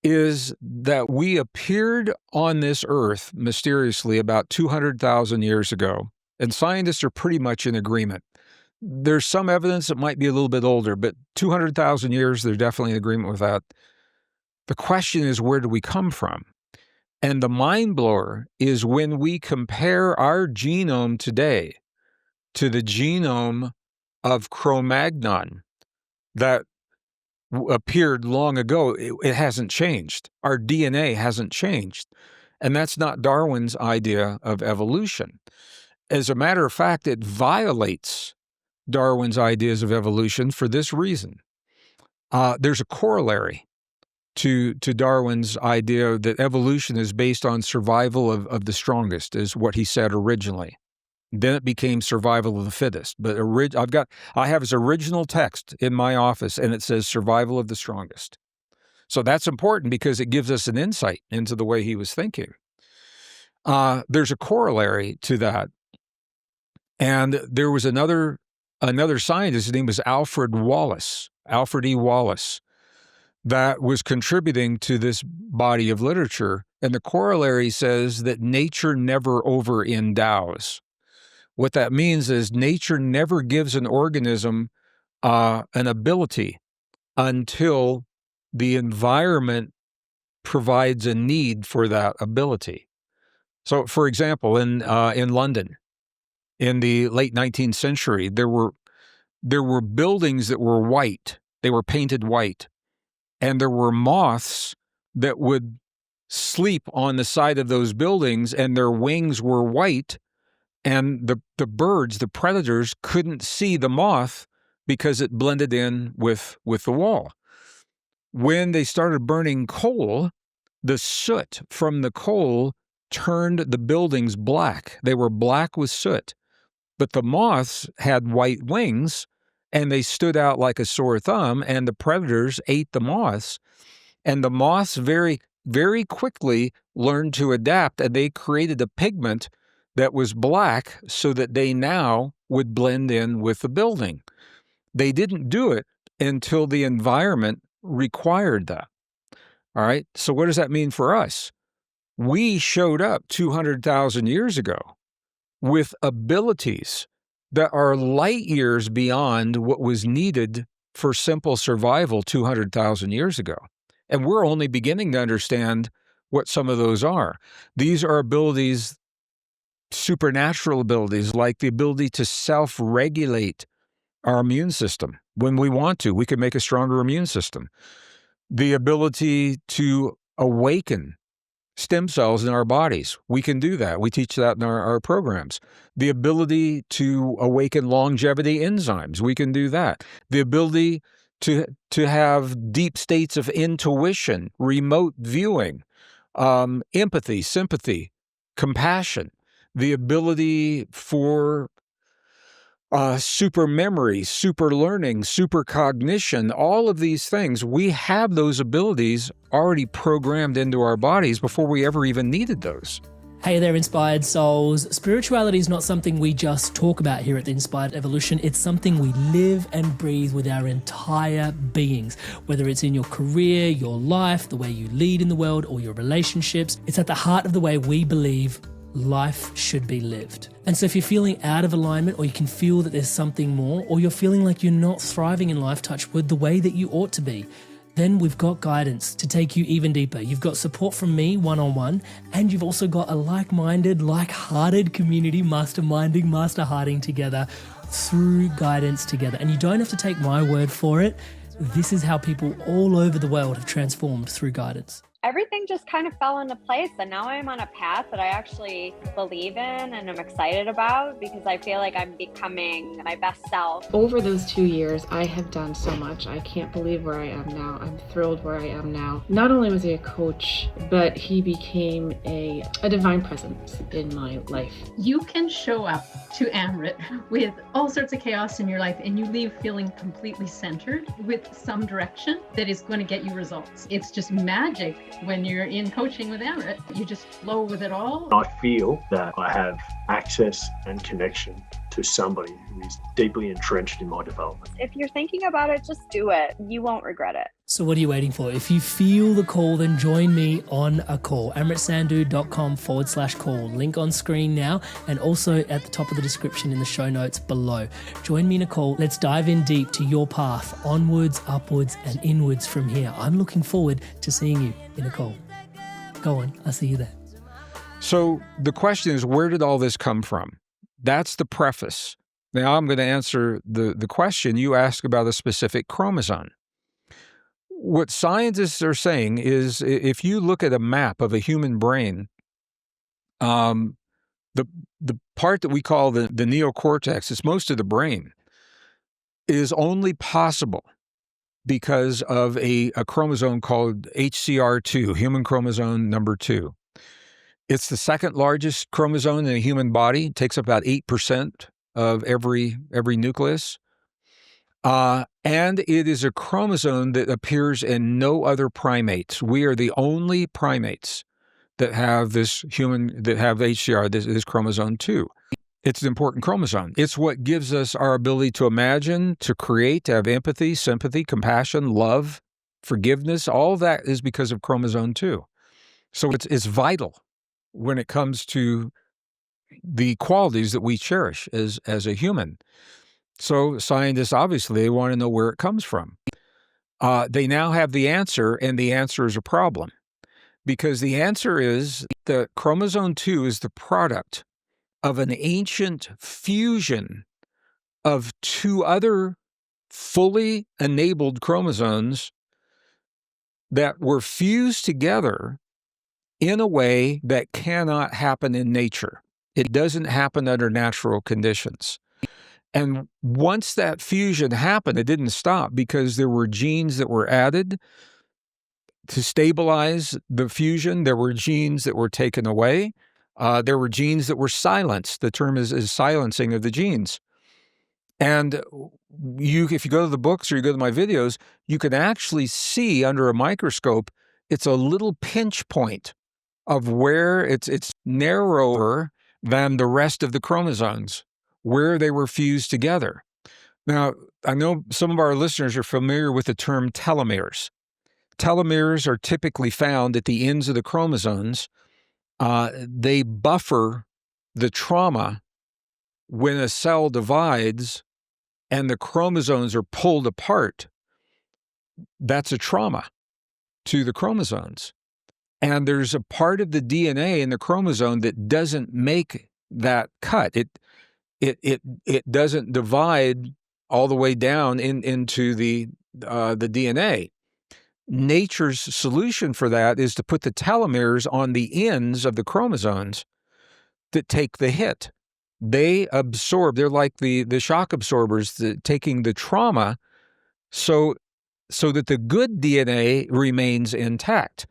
is that we appeared on this earth mysteriously about 200,000 years ago, and scientists are pretty much in agreement. There's some evidence it might be a little bit older, but 200,000 years, they're definitely in agreement with that. The question is, where do we come from? And the mind blower is when we compare our genome today to the genome of Cro-Magnon that appeared long ago. It hasn't changed. Our DNA hasn't changed. And that's not Darwin's idea of evolution. As a matter of fact, it violates Darwin's ideas of evolution for this reason. There's a corollary to Darwin's idea that evolution is based on survival of the strongest, is what he said originally. Then it became survival of the fittest. But I have his original text in my office, and it says survival of the strongest. So that's important because it gives us an insight into the way he was thinking. There's a corollary to that. And there was another scientist, his name was Alfred E. Wallace, that was contributing to this body of literature. And the corollary says that nature never over-endows. What that means is nature never gives an organism an ability until the environment provides a need for that ability. So, for example, in London, in the late 19th century, there were buildings that were white. They were painted white. And there were moths that would sleep on the side of those buildings, and their wings were white. And the birds, the predators, couldn't see the moth because it blended in with the wall. When they started burning coal, the soot from the coal turned the buildings black. They were black with soot. But the moths had white wings, and they stood out like a sore thumb, and the predators ate the moths. And the moths very, very quickly learned to adapt, and they created a pigment that was black so that they now would blend in with the building. They didn't do it until the environment required that. All right, so what does that mean for us? We showed up 200,000 years ago with abilities that are light years beyond what was needed for simple survival 200,000 years ago. And we're only beginning to understand what some of those are. These are abilities, supernatural abilities, like the ability to self-regulate our immune system. When we want to, we can make a stronger immune system. The ability to awaken stem cells in our bodies. We can do that. We teach that in our programs. The ability to awaken longevity enzymes. We can do that. The ability to have deep states of intuition, remote viewing, empathy, sympathy, compassion. The ability for super memory, super learning, super cognition, all of these things, we have those abilities already programmed into our bodies before we ever even needed those. Hey there, Inspired Souls. Spirituality is not something we just talk about here at the Inspired Evolution. It's something we live and breathe with our entire beings. Whether it's in your career, your life, the way you lead in the world, or your relationships, it's at the heart of the way we believe life should be lived. And so if you're feeling out of alignment, or you can feel that there's something more, or you're feeling like you're not thriving in life, touch wood, the way that you ought to be, then we've got guidance to take you even deeper. You've got support from me one-on-one, and you've also got a like-minded, like-hearted community masterminding, master-hearting together through guidance together. And you don't have to take my word for it. This is how people all over the world have transformed through guidance. everything just kind of fell into place. And now I'm on a path that I actually believe in and I'm excited about because I feel like I'm becoming my best self. Over those 2 years, I have done so much. I can't believe where I am now. I'm thrilled where I am now. Not only was he a coach, but he became a divine presence in my life. You can show up to Amrit with all sorts of chaos in your life and you leave feeling completely centered with some direction that is going to get you results. It's just magic when you're in coaching with Amrit. You just flow with it all. I feel that I have access and connection to somebody who is deeply entrenched in my development. If you're thinking about it, just do it. You won't regret it. So what are you waiting for? If you feel the call, then join me on a call. amritsandhu.com/call. Link on screen now and also at the top of the description in the show notes below. Join me in a call. Let's dive in deep to your path, onwards, upwards, and inwards from here. I'm looking forward to seeing you in a call. Go on, I'll see you there. So the question is, where did all this come from? That's the preface. Now I'm going to answer the question you asked about a specific chromosome. What scientists are saying is if you look at a map of a human brain, the part that we call the neocortex, it's most of the brain, is only possible because of a chromosome called HCR2, human chromosome number 2. It's the second largest chromosome in the human body. It takes up about 8% of every nucleus. And it is a chromosome that appears in no other primates. We are the only primates that have this HCR, this chromosome 2. It's an important chromosome. It's what gives us our ability to imagine, to create, to have empathy, sympathy, compassion, love, forgiveness. All of that is because of chromosome 2. So it's vital when it comes to the qualities that we cherish as a human. So scientists, obviously, they want to know where it comes from. They now have the answer, and the answer is a problem. Because the answer is that chromosome 2 is the product of an ancient fusion of 2 other fully enabled chromosomes that were fused together in a way that cannot happen in nature. It doesn't happen under natural conditions. And once that fusion happened, it didn't stop because there were genes that were added to stabilize the fusion. There were genes that were taken away. There were genes that were silenced. The term is silencing of the genes. And if you go to the books or you go to my videos, you can actually see under a microscope, it's a little pinch point of where it's narrower than the rest of the chromosomes, where they were fused together. Now, I know some of our listeners are familiar with the term telomeres. Telomeres are typically found at the ends of the chromosomes. They buffer the trauma when a cell divides and the chromosomes are pulled apart. That's a trauma to the chromosomes. And there's a part of the DNA in the chromosome that doesn't make that cut. It doesn't divide all the way down into the DNA. Nature's solution for that is to put the telomeres on the ends of the chromosomes that take the hit. They absorb, they're like the shock absorbers taking the trauma so that the good DNA remains intact.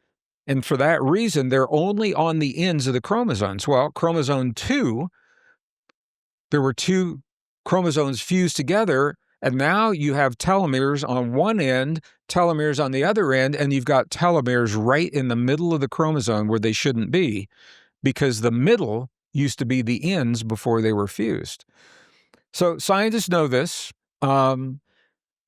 And for that reason, they're only on the ends of the chromosomes. Well, chromosome 2, there were 2 chromosomes fused together, and now you have telomeres on one end, telomeres on the other end, and you've got telomeres right in the middle of the chromosome where they shouldn't be, because the middle used to be the ends before they were fused. So scientists know this.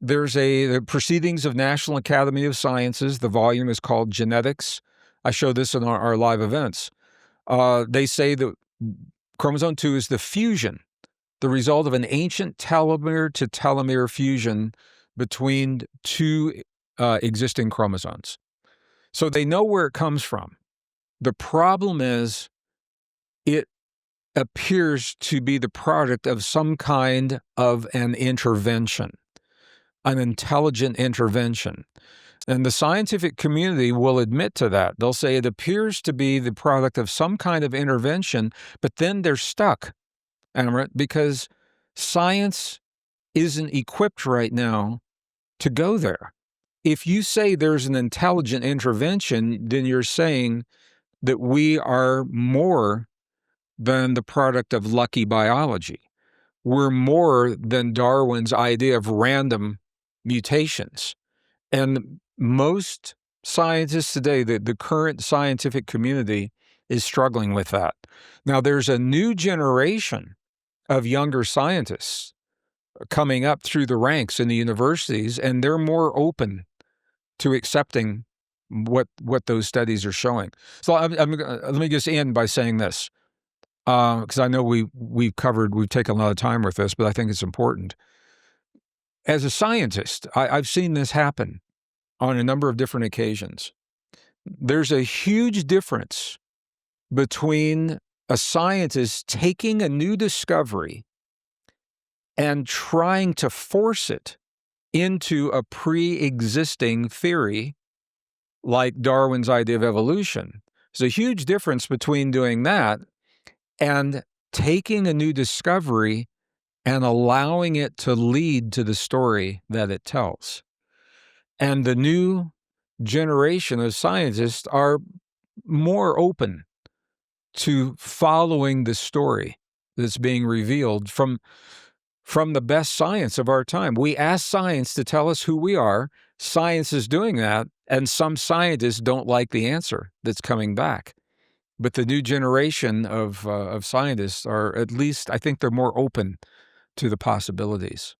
There's the Proceedings of National Academy of Sciences. The volume is called Genetics. I show this in our live events. They say that chromosome 2 is the fusion, the result of an ancient telomere to telomere fusion between 2 existing chromosomes. So they know where it comes from. The problem is it appears to be the product of some kind of an intervention, an intelligent intervention. And the scientific community will admit to that. They'll say it appears to be the product of some kind of intervention, but then they're stuck, Amrit, because science isn't equipped right now to go there. If you say there's an intelligent intervention, then you're saying that we are more than the product of lucky biology. We're more than Darwin's idea of random mutations. And most scientists today, the current scientific community is struggling with that. Now, there's a new generation of younger scientists coming up through the ranks in the universities, and they're more open to accepting what those studies are showing. So let me just end by saying this, because I know we've taken a lot of time with this, but I think it's important. As a scientist, I've seen this happen on a number of different occasions. There's a huge difference between a scientist taking a new discovery and trying to force it into a pre-existing theory like Darwin's idea of evolution. There's a huge difference between doing that and taking a new discovery and allowing it to lead to the story that it tells. And the new generation of scientists are more open to following the story that's being revealed from the best science of our time. We ask science to tell us who we are. Science is doing that, and some scientists don't like the answer that's coming back. But the new generation of scientists are, at least, I think they're more open to the possibilities.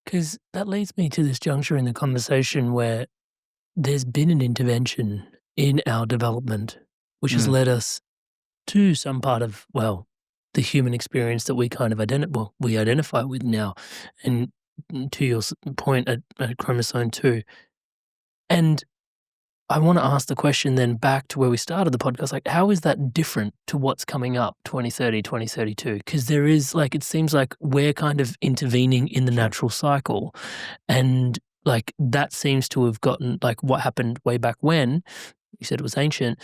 Because that leads me to this juncture in the conversation where there's been an intervention in our development, which has led us to some part of, well, the human experience that we kind of identify with now. And to your point at chromosome 2. And I want to ask the question then back to where we started the podcast, like, how is that different to what's coming up 2030, 2032? Because there is, like, it seems like we're kind of intervening in the natural cycle. And like that seems to have gotten, like, what happened way back when, you said it was ancient,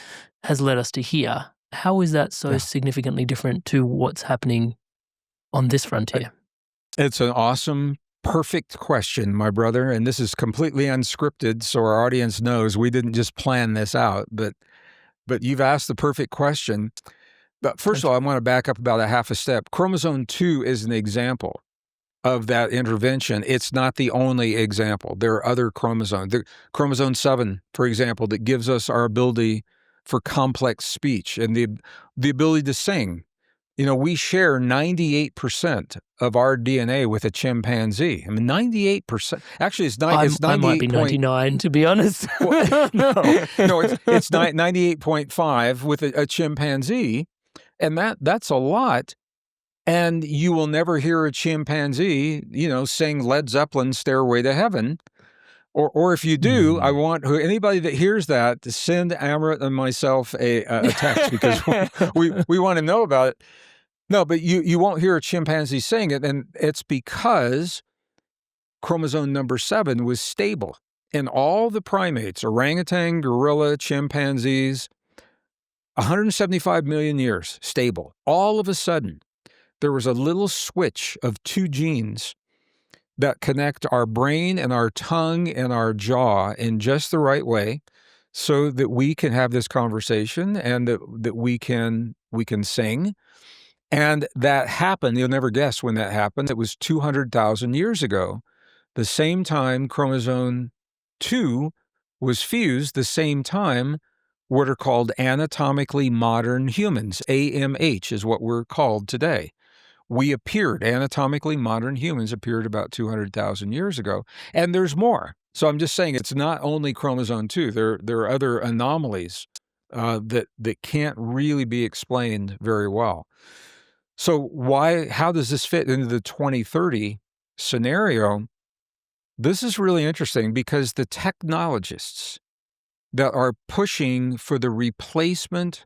has led us to here. How is that so significantly different to what's happening on this frontier? It's an awesome, perfect question, my brother, and this is completely unscripted, so our audience knows we didn't just plan this out, but you've asked the perfect question. But first of all, I want to back up about a half a step. Chromosome 2 is an example of that intervention. It's not the only example. There are other chromosomes. Chromosome 7, for example, that gives us our ability for complex speech and the ability to sing. You know, we share 98% of our DNA with a chimpanzee. I mean, 98%. Actually, it's 98. I might be 99, to be honest. Well, no, it's 98.5 with a chimpanzee, and that's a lot. And you will never hear a chimpanzee, sing Led Zeppelin's "Stairway to Heaven." Or if you do, I want anybody that hears that to send Amrit and myself a text, because we want to know about it. No, but you won't hear a chimpanzee sing it, and it's because chromosome number 7 was stable in all the primates, orangutan, gorilla, chimpanzees, 175 million years, stable. All of a sudden, there was a little switch of 2 genes that connect our brain and our tongue and our jaw in just the right way so that we can have this conversation and that we can sing. And that happened, you'll never guess when that happened. It was 200,000 years ago. The same time chromosome 2 was fused, the same time what are called anatomically modern humans, AMH is what we're called today. Anatomically modern humans appeared about 200,000 years ago, and there's more. So I'm just saying it's not only chromosome 2. There are other anomalies that can't really be explained very well. So how does this fit into the 2030 scenario? This is really interesting because the technologists that are pushing for the replacement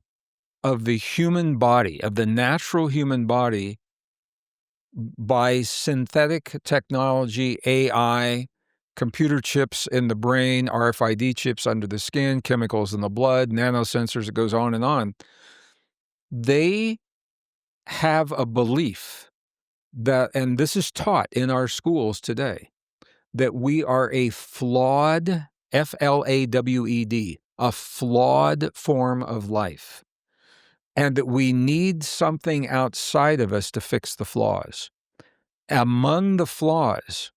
of the human body, of the natural human body, by synthetic technology, AI, computer chips in the brain, RFID chips under the skin, chemicals in the blood, nanosensors, it goes on and on. They have a belief that, and this is taught in our schools today, that we are a flawed, F-L-A-W-E-D, a flawed form of life, and that we need something outside of us to fix the flaws. Among the flaws,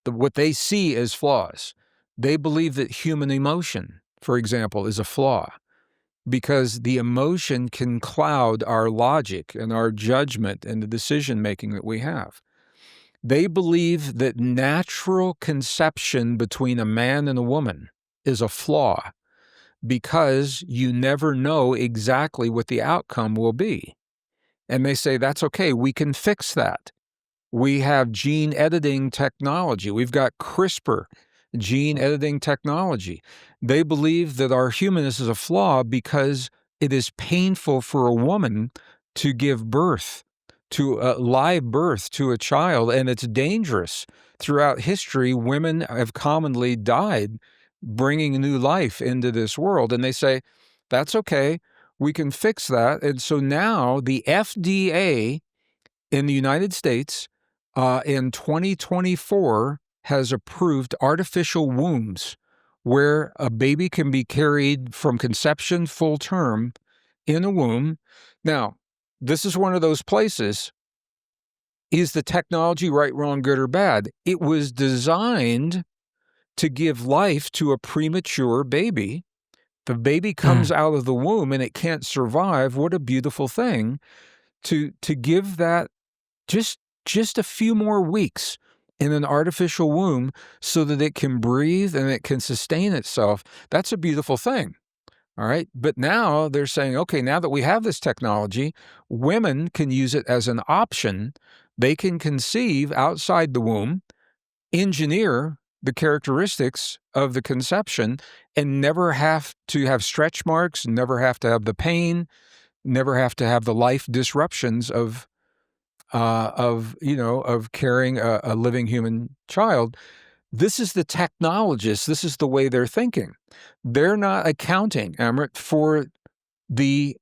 what they see as flaws, they believe that human emotion, for example, is a flaw, because the emotion can cloud our logic and our judgment and the decision-making that we have. They believe that natural conception between a man and a woman is a flaw, because you never know exactly what the outcome will be. And they say, that's okay, we can fix that. We have gene editing technology. We've got CRISPR gene editing technology. They believe that our humanness is a flaw because it is painful for a woman to give birth, to a live birth to a child, and it's dangerous. Throughout history, women have commonly died bringing new life into this world. And they say, that's okay, we can fix that. And so now the FDA in the United States in 2024 has approved artificial wombs where a baby can be carried from conception full term in a womb. Now, this is one of those places. Is the technology right, wrong, good, or bad? It was designed to give life to a premature baby. The baby comes out of the womb and it can't survive. What a beautiful thing to give that just a few more weeks in an artificial womb so that it can breathe and it can sustain itself. That's a beautiful thing. All right. But now they're saying, okay, now that we have this technology, women can use it as an option. They can conceive outside the womb, engineer the characteristics of the conception, and never have to have stretch marks, never have to have the pain, never have to have the life disruptions of carrying a living human child. This is the technologists. This is the way they're thinking. They're not accounting, Amrit, for the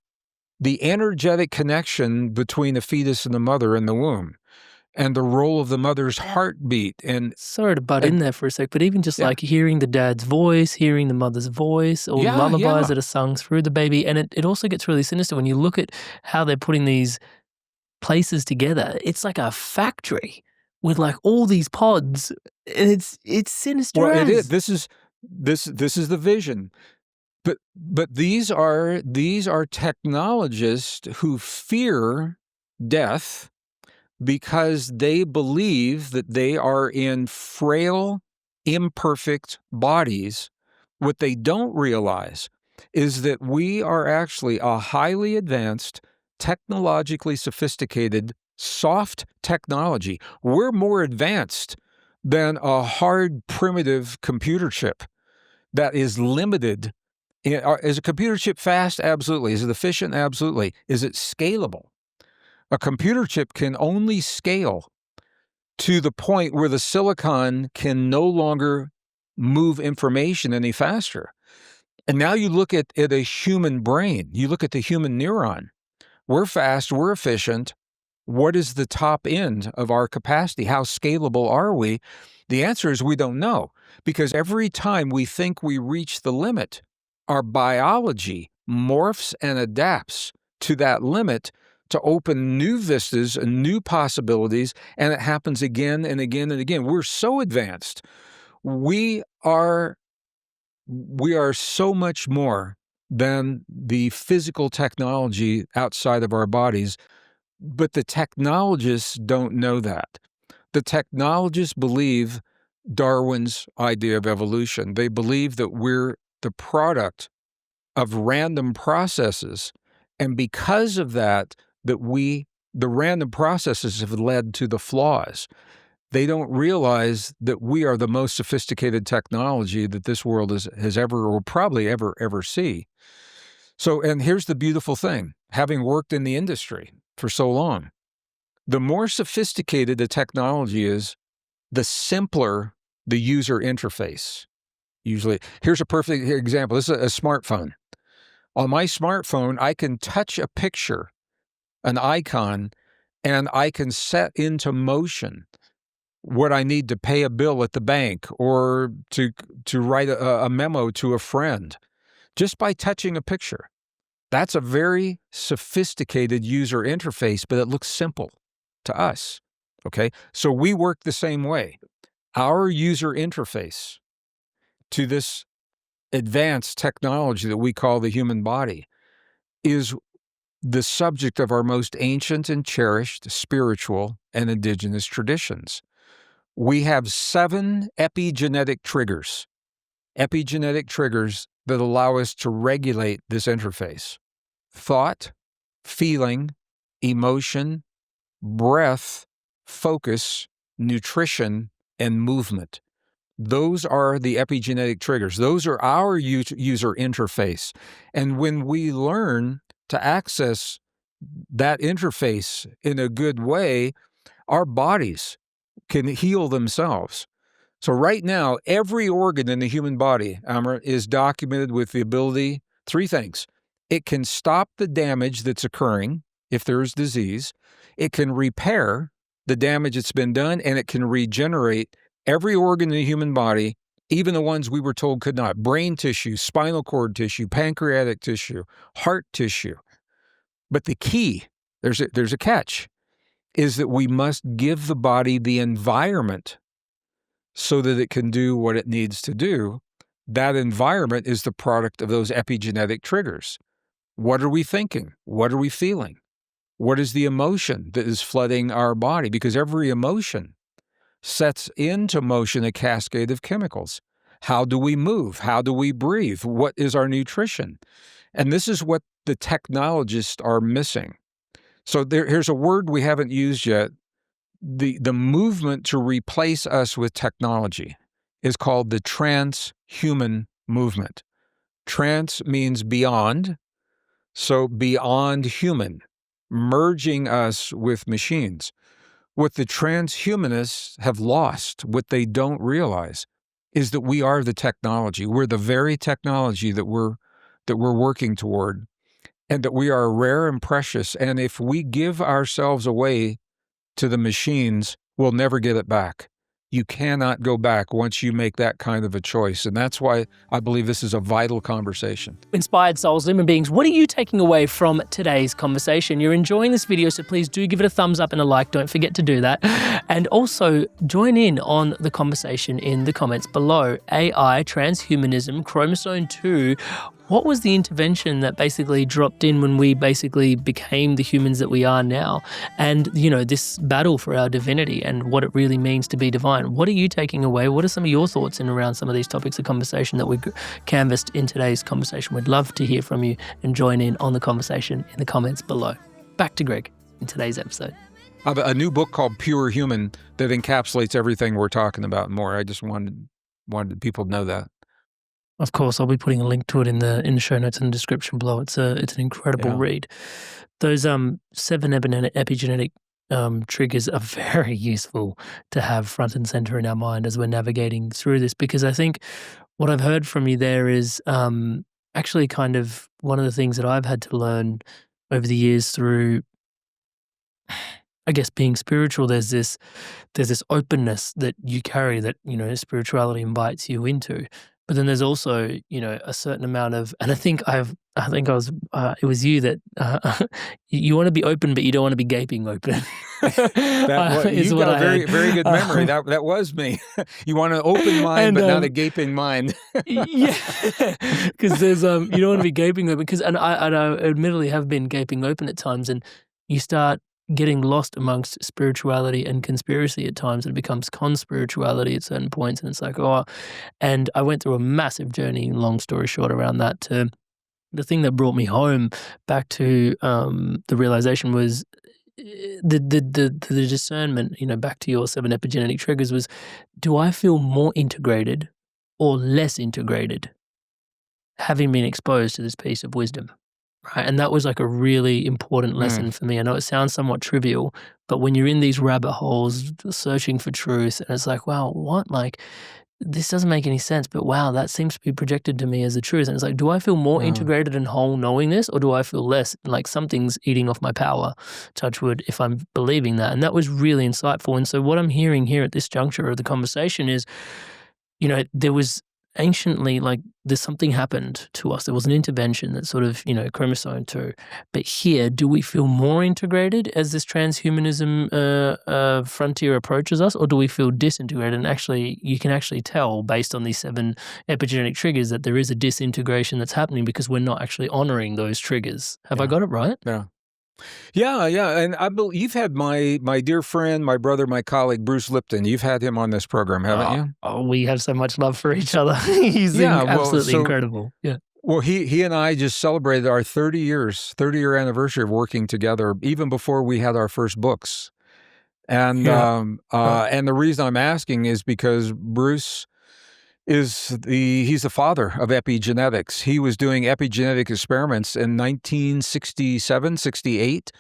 energetic connection between the fetus and the mother in the womb, and the role of the mother's heartbeat. And sorry to butt in there for a sec, but even just like hearing the dad's voice, hearing the mother's voice, or lullabies that are sung through the baby, and it also gets really sinister when you look at how they're putting these places together. It's like a factory with like all these pods. It's sinister. Well, it is. This is the vision. But these are technologists who fear death because they believe that they are in frail, imperfect bodies. What they don't realize is that we are actually a highly advanced, technologically sophisticated, soft technology. We're more advanced than a hard, primitive computer chip that is limited. Is a computer chip fast? Absolutely. Is it efficient? Absolutely. Is it scalable? A computer chip can only scale to the point where the silicon can no longer move information any faster. And now you look at a human brain, you look at the human neuron. We're fast, we're efficient. What is the top end of our capacity? How scalable are we? The answer is we don't know, because every time we think we reach the limit, our biology morphs and adapts to that limit to open new vistas and new possibilities, and it happens again and again and again. We're so advanced. We are so much more than the physical technology outside of our bodies, but the technologists don't know that. The technologists believe Darwin's idea of evolution. They believe that we're the product of random processes, and because of that, the random processes have led to the flaws. They don't realize that we are the most sophisticated technology that this world has ever, or probably ever see. So, and here's the beautiful thing, having worked in the industry for so long, the more sophisticated the technology is, the simpler the user interface. Usually, here's a perfect example. This is a smartphone. On my smartphone, I can touch a picture, an icon, and I can set into motion what I need to pay a bill at the bank or to write a memo to a friend just by touching a picture. That's a very sophisticated user interface, but it looks simple to us, okay? So we work the same way. Our user interface to this advanced technology that we call the human body is the subject of our most ancient and cherished spiritual and indigenous traditions. We have 7 epigenetic triggers that allow us to regulate this interface: thought, feeling, emotion, breath, focus, nutrition, and movement. Those are the epigenetic triggers. Those are our user interface. And when we learn to access that interface in a good way, our bodies can heal themselves. So right now, every organ in the human body, Amrit, is documented with the ability, 3 things. It can stop the damage that's occurring if there's disease. It can repair the damage that's been done, and it can regenerate every organ in the human body, even the ones we were told could not. Brain tissue, spinal cord tissue, pancreatic tissue, heart tissue. But the key, there's a catch, is that we must give the body the environment so that it can do what it needs to do. That environment is the product of those epigenetic triggers. What are we thinking? What are we feeling? What is the emotion that is flooding our body? Because every emotion sets into motion a cascade of chemicals. How do we move? How do we breathe? What is our nutrition? And this is what the technologists are missing. So here's a word we haven't used yet. The movement to replace us with technology is called the transhuman movement. Trans means beyond, so beyond human, merging us with machines. What the transhumanists have lost, what they don't realize, is that we are the technology. We're the very technology that we're working toward, and that we are rare and precious. And if we give ourselves away to the machines, we'll never get it back. You cannot go back once you make that kind of a choice. And that's why I believe this is a vital conversation. Inspired souls, human beings, what are you taking away from today's conversation? You're enjoying this video, so please do give it a thumbs up and a like. Don't forget to do that. And also join in on the conversation in the comments below. AI, transhumanism, chromosome 2. What was the intervention that basically dropped in when we basically became the humans that we are now? And, this battle for our divinity and what it really means to be divine. What are you taking away? What are some of your thoughts in around some of these topics of conversation that we canvassed in today's conversation? We'd love to hear from you and join in on the conversation in the comments below. Back to Gregg in today's episode. I have a new book called Pure Human that encapsulates everything we're talking about and more. I just wanted people to know that. Of course, I'll be putting a link to it in the show notes and the description below. It's an incredible read. Those 7 epigenetic triggers are very useful to have front and center in our mind as we're navigating through this, because I think what I've heard from you there is actually kind of one of the things that I've had to learn over the years through, I guess, being spiritual. There's this openness that you carry that, spirituality invites you into. But then there's also, a certain amount of, and I think it was you that you want to be open, but you don't want to be gaping open. You've got a very, very good memory. That was me. You want an open mind, but not a gaping mind. Yeah, because there's you don't want to be gaping open. And I admittedly have been gaping open at times, and you start getting lost amongst spirituality and conspiracy at times. It becomes conspirituality at certain points, and it's like, and I went through a massive journey, long story short, around that. To the thing that brought me home back to the realization was the discernment, back to your 7 epigenetic triggers, was, do I feel more integrated or less integrated having been exposed to this piece of wisdom? Right, and that was like a really important lesson for me. I know it sounds somewhat trivial, but when you're in these rabbit holes searching for truth, and it's like, wow, what? Like, this doesn't make any sense, but wow, that seems to be projected to me as the truth. And it's like, do I feel more integrated and whole knowing this, or do I feel less like something's eating off my power, touch wood, if I'm believing that? And that was really insightful. And so, what I'm hearing here at this juncture of the conversation is, there was anciently, like, there's something happened to us. There was an intervention that sort of, chromosome 2. But here, do we feel more integrated as this transhumanism frontier approaches us, or do we feel disintegrated? And actually, you can actually tell based on these 7 epigenetic triggers that there is a disintegration that's happening because we're not actually honoring those triggers. Have I got it right? Yeah, and I believe you've had my dear friend, my brother, my colleague, Bruce Lipton. You've had him on this program, haven't you? Oh, we have so much love for each other. He's absolutely incredible. Yeah. Well, he and I just celebrated our 30-year anniversary of working together, even before we had our first books. And and the reason I'm asking is because Bruce he's the father of epigenetics. He was doing epigenetic experiments in 1967, 68.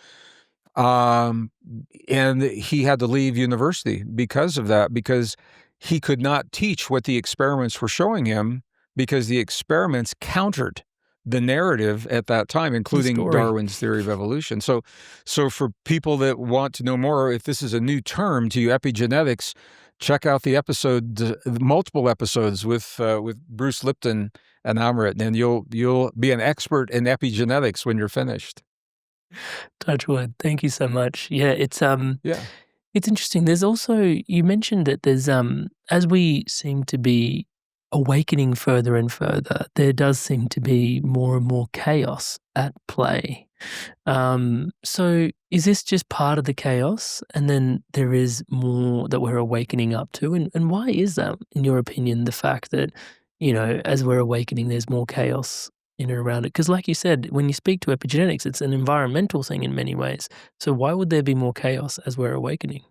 And he had to leave university because of that, because he could not teach what the experiments were showing him, because the experiments countered the narrative at that time, including Darwin's theory of evolution. So for people that want to know more, if this is a new term to you, epigenetics, check out the multiple episodes with Bruce Lipton and Amrit, and you'll be an expert in epigenetics when you're finished. Touch wood. Thank you so much. Yeah, it's interesting. There's also, you mentioned that there's as we seem to be awakening further and further, there does seem to be more and more chaos at play. So is this just part of the chaos, and then there is more that we're awakening up to? And why is that, in your opinion, the fact that, as we're awakening, there's more chaos in and around it? Because like you said, when you speak to epigenetics, it's an environmental thing in many ways. So why would there be more chaos as we're awakening?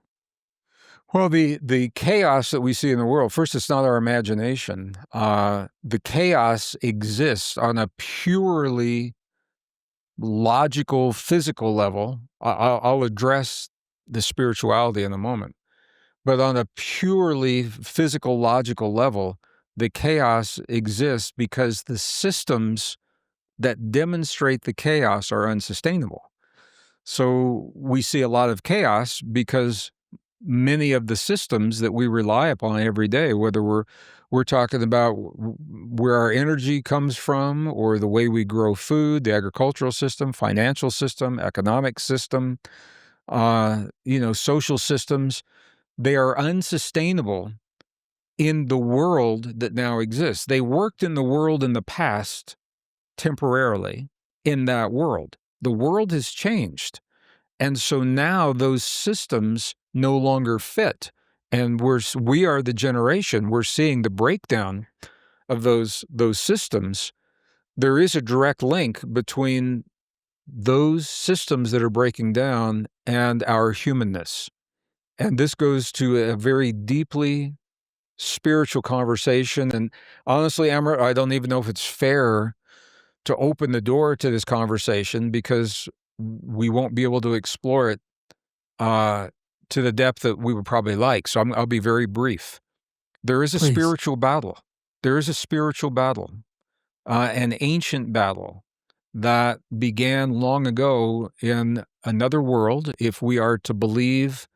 Well, the chaos that we see in the world, first, it's not our imagination. The chaos exists on a purely logical, physical level. I'll address the spirituality in a moment. But on a purely physical, logical level, the chaos exists because the systems that demonstrate the chaos are unsustainable. So we see a lot of chaos because many of the systems that we rely upon every day, whether we're talking about where our energy comes from, or the way we grow food, the agricultural system, financial system, economic system, social systems, they are unsustainable in the world that now exists. They worked in the world in the past temporarily in that world. The world has changed. And so now those systems no longer fit. And we are the generation, we're seeing the breakdown of those systems. There is a direct link between those systems that are breaking down and our humanness. And this goes to a very deeply spiritual conversation. And honestly, Amrit, I don't even know if it's fair to open the door to this conversation, because we won't be able to explore it to the depth that we would probably like. So I'll be very brief. There is a spiritual battle. There is a spiritual battle, an ancient battle that began long ago in another world, if we are to believe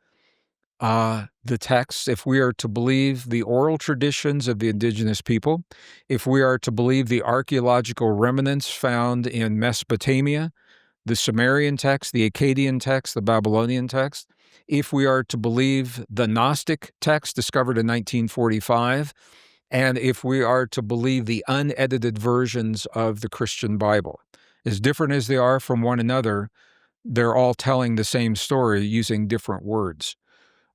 the texts, if we are to believe the oral traditions of the indigenous people, if we are to believe the archaeological remnants found in Mesopotamia, the Sumerian text, the Akkadian text, the Babylonian text, if we are to believe the Gnostic text discovered in 1945, and if we are to believe the unedited versions of the Christian Bible. As different as they are from one another, they're all telling the same story using different words.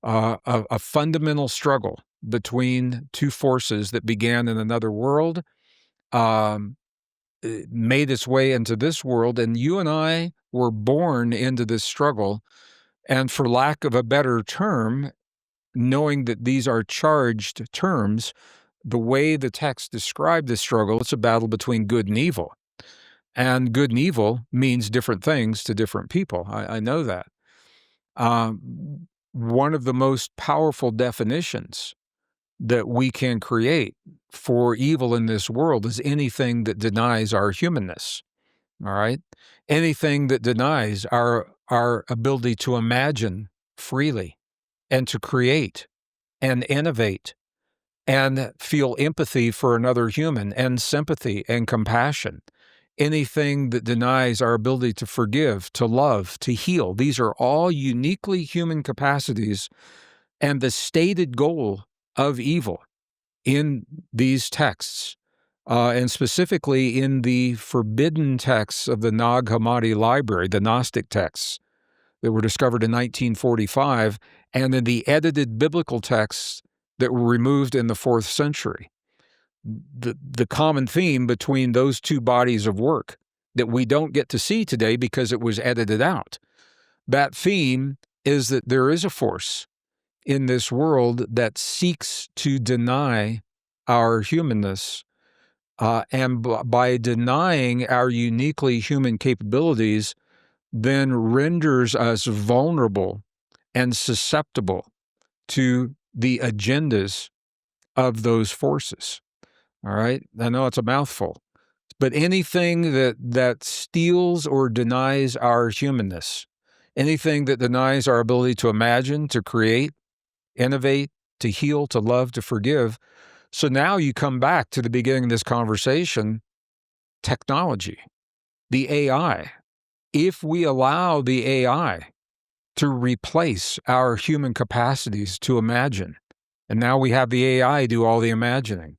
A fundamental struggle between two forces that began in another world made its way into this world, and you and I were born into this struggle. And for lack of a better term, knowing that these are charged terms, the way the text described this struggle, it's a battle between good and evil. And good and evil means different things to different people. I know that. One of the most powerful definitions that we can create for evil in this world is anything that denies our humanness. All right? Anything that denies our ability to imagine freely and to create and innovate and feel empathy for another human and sympathy and compassion. Anything that denies our ability to forgive, to love, to heal. These are all uniquely human capacities, and the stated goal of evil in these texts, and specifically in the forbidden texts of the Nag Hammadi library, the Gnostic texts that were discovered in 1945, and in the edited biblical texts that were removed in the 4th century. The common theme between those two bodies of work that we don't get to see today because it was edited out, that theme is that there is a force in this world that seeks to deny our humanness, and by denying our uniquely human capabilities, then renders us vulnerable and susceptible to the agendas of those forces. All right? I know it's a mouthful, but anything that steals or denies our humanness, anything that denies our ability to imagine, to create, innovate, to heal, to love, to forgive. So now you come back to the beginning of this conversation, technology, the AI. If we allow the AI to replace our human capacities to imagine, and now we have the AI do all the imagining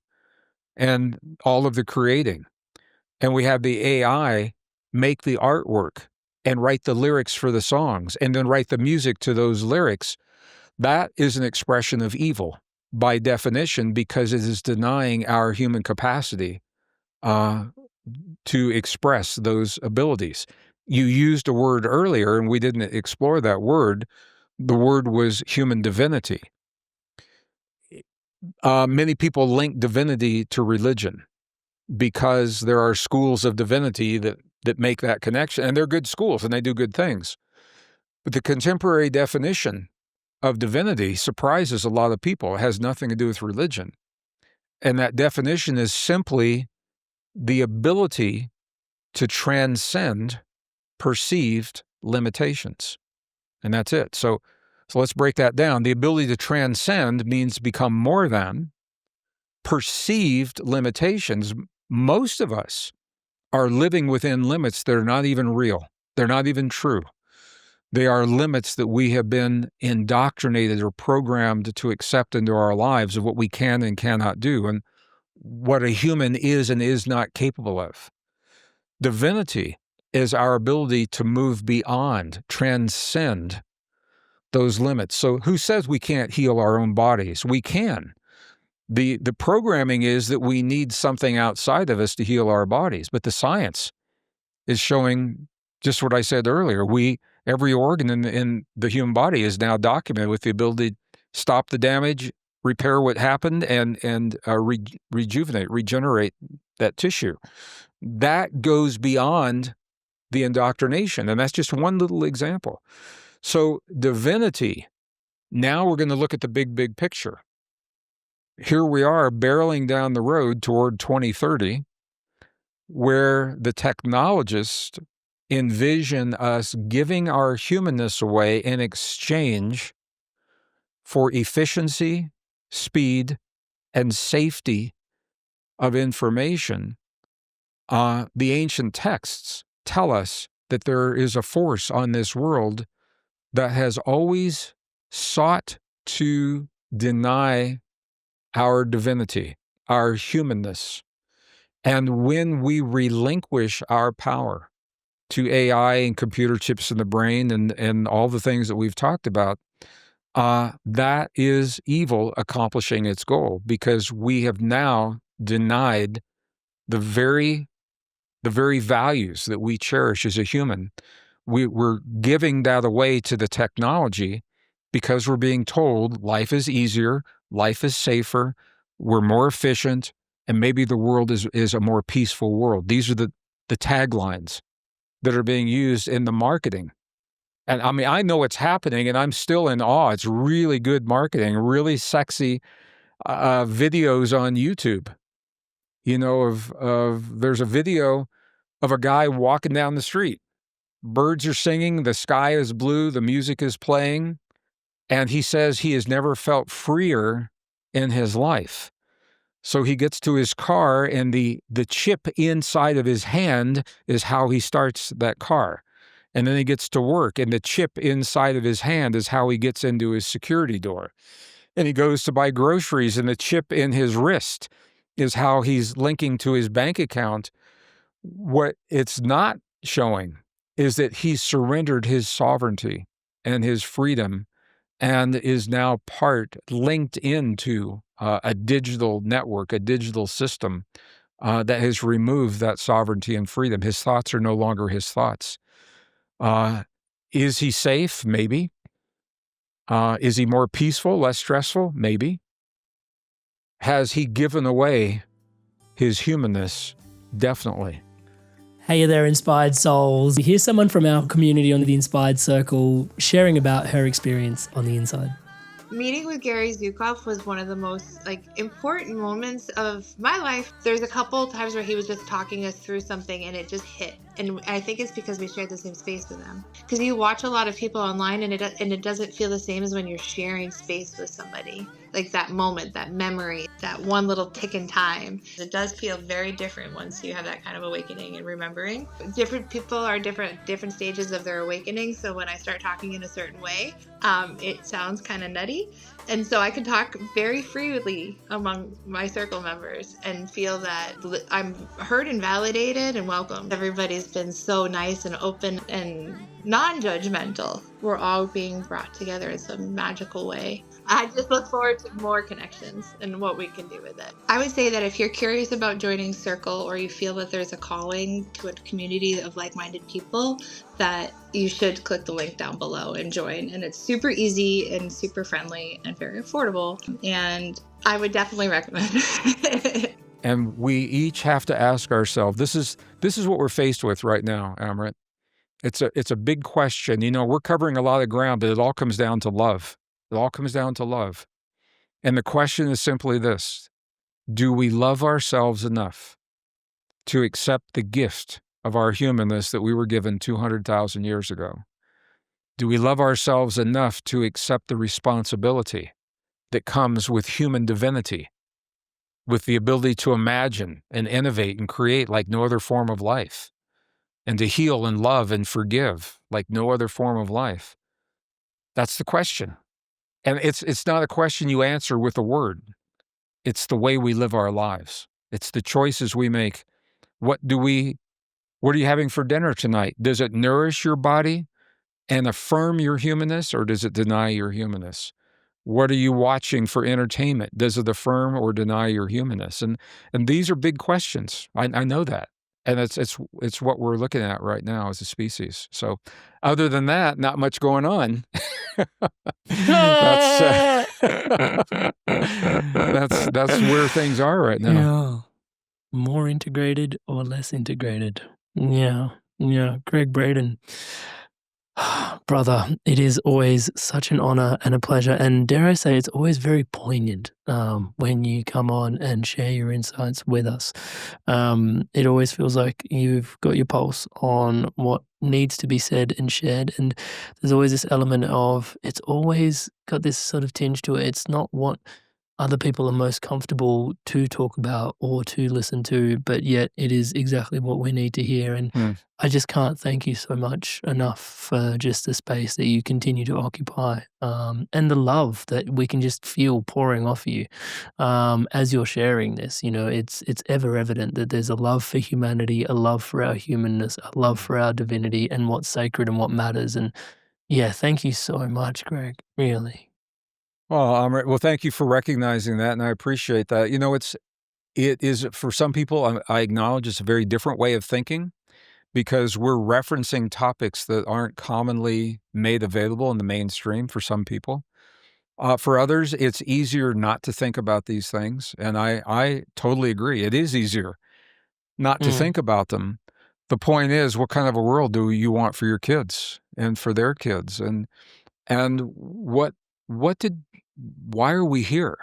and all of the creating, and we have the AI make the artwork and write the lyrics for the songs and then write the music to those lyrics, that is an expression of evil by definition, because it is denying our human capacity to express those abilities. You used a word earlier, and we didn't explore that word. The word was human divinity. Many people link divinity to religion because there are schools of divinity that make that connection, and they're good schools, and they do good things. But the contemporary definition of divinity surprises a lot of people. It has nothing to do with religion. And that definition is simply the ability to transcend perceived limitations. And that's it. So let's break that down. The ability to transcend means become more than. Perceived limitations, most of us are living within limits that are not even real. They're not even true. They are limits that we have been indoctrinated or programmed to accept into our lives of what we can and cannot do, and what a human is and is not capable of. Divinity is our ability to move beyond, transcend those limits. So who says we can't heal our own bodies? We can. The programming is that we need something outside of us to heal our bodies, but the science is showing just what I said earlier. Every organ in the human body is now documented with the ability to stop the damage, repair what happened, and rejuvenate, regenerate that tissue. That goes beyond the indoctrination, and that's just one little example. So divinity, now we're going to look at the big picture. Here we are barreling down the road toward 2030, where the technologists envision us giving our humanness away in exchange for efficiency, speed, and safety of information. The ancient texts tell us that there is a force on this world that has always sought to deny our divinity, our humanness. And when we relinquish our power to AI and computer chips in the brain and all the things that we've talked about, that is evil accomplishing its goal, because we have now denied the very values that we cherish as a human. We're giving that away to the technology because we're being told life is easier, life is safer, we're more efficient, and maybe the world is a more peaceful world. These are the the taglines that are being used in the marketing. And I mean, I know it's happening and I'm still in awe. It's really good marketing, really sexy videos on YouTube. You know, there's a video of a guy walking down the street. Birds are singing, the sky is blue, the music is playing, and he says he has never felt freer in his life. So he gets to his car, and the chip inside of his hand is how he starts that car. And then he gets to work, and the chip inside of his hand is how he gets into his security door. And he goes to buy groceries, and the chip in his wrist is how he's linking to his bank account. What it's not showing is that he's surrendered his sovereignty and his freedom and is now linked into a digital network, a digital system that has removed that sovereignty and freedom. His thoughts are no longer his thoughts. Is he safe? Maybe. Is he more peaceful, less stressful? Maybe. Has he given away his humanness? Definitely. Hey there, Inspired Souls. Here's someone from our community on the Inspired Circle sharing about her experience on the inside. Meeting with Gary Zukav was one of the most important moments of my life. There's a couple times where he was just talking us through something and it just hit. And I think it's because we shared the same space with him. Because you watch a lot of people online and it doesn't feel the same as when you're sharing space with somebody. Like that moment, that memory, that one little tick in time. It does feel very different once you have that kind of awakening and remembering. Different people are different stages of their awakening. So when I start talking in a certain way, it sounds kind of nutty. And so I can talk very freely among my circle members and feel that I'm heard and validated and welcomed. Everybody's been so nice and open and non-judgmental. We're all being brought together in some magical way. I just look forward to more connections and what we can do with it. I would say that if you're curious about joining Circle or you feel that there's a calling to a community of like-minded people, that you should click the link down below and join. And it's super easy and super friendly and very affordable. And I would definitely recommend it. And we each have to ask ourselves, this is what we're faced with right now, Amrit. It's a big question. You know, we're covering a lot of ground, but it all comes down to love. It all comes down to love. And the question is simply this: do we love ourselves enough to accept the gift of our humanness that we were given 200,000 years ago? Do we love ourselves enough to accept the responsibility that comes with human divinity, with the ability to imagine and innovate and create like no other form of life, and to heal and love and forgive like no other form of life? That's the question. And it's not a question you answer with a word. It's the way we live our lives. It's the choices we make. What are you having for dinner tonight? Does it nourish your body and affirm your humanness, or does it deny your humanness? What are you watching for entertainment? Does it affirm or deny your humanness? And these are big questions. I know that. And it's what we're looking at right now as a species. So other than that, not much going on. that's where things are right now. Yeah. More integrated or less integrated. Yeah. Gregg Braden. Brother, it is always such an honor and a pleasure, and dare I say, it's always very poignant when you come on and share your insights with us. It always feels like you've got your pulse on what needs to be said and shared, and there's always this element of, it's always got this sort of tinge to it. It's not what other people are most comfortable to talk about or to listen to, but yet it is exactly what we need to hear. And I just can't thank you so much enough for just the space that you continue to occupy, and the love that we can just feel pouring off you as you're sharing this. You know, it's ever evident that there's a love for humanity, a love for our humanness, a love for our divinity and what's sacred and what matters. And yeah, thank you so much, Gregg, really. Well, thank you for recognizing that, and I appreciate that. You know, it is for some people, I acknowledge it's a very different way of thinking, because we're referencing topics that aren't commonly made available in the mainstream for some people. For others, it's easier not to think about these things, and I totally agree. It is easier not to think about them. The point is, what kind of a world do you want for your kids and for their kids? And why are we here?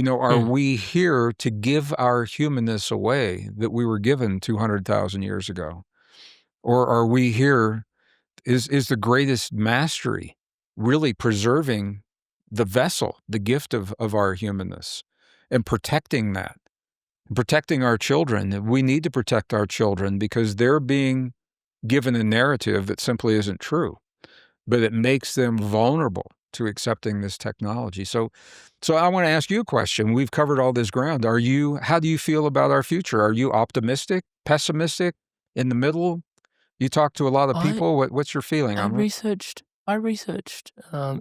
Are we here to give our humanness away that we were given 200,000 years ago? Or are we here, is the greatest mastery really preserving the vessel, the gift of our humanness, and protecting that, protecting our children? We need to protect our children because they're being given a narrative that simply isn't true, but it makes them vulnerable to accepting this technology. So I want to ask you a question. We've covered all this ground. How do you feel about our future? Are you optimistic, pessimistic, in the middle? You talk to a lot of people. What's your feeling on it? I researched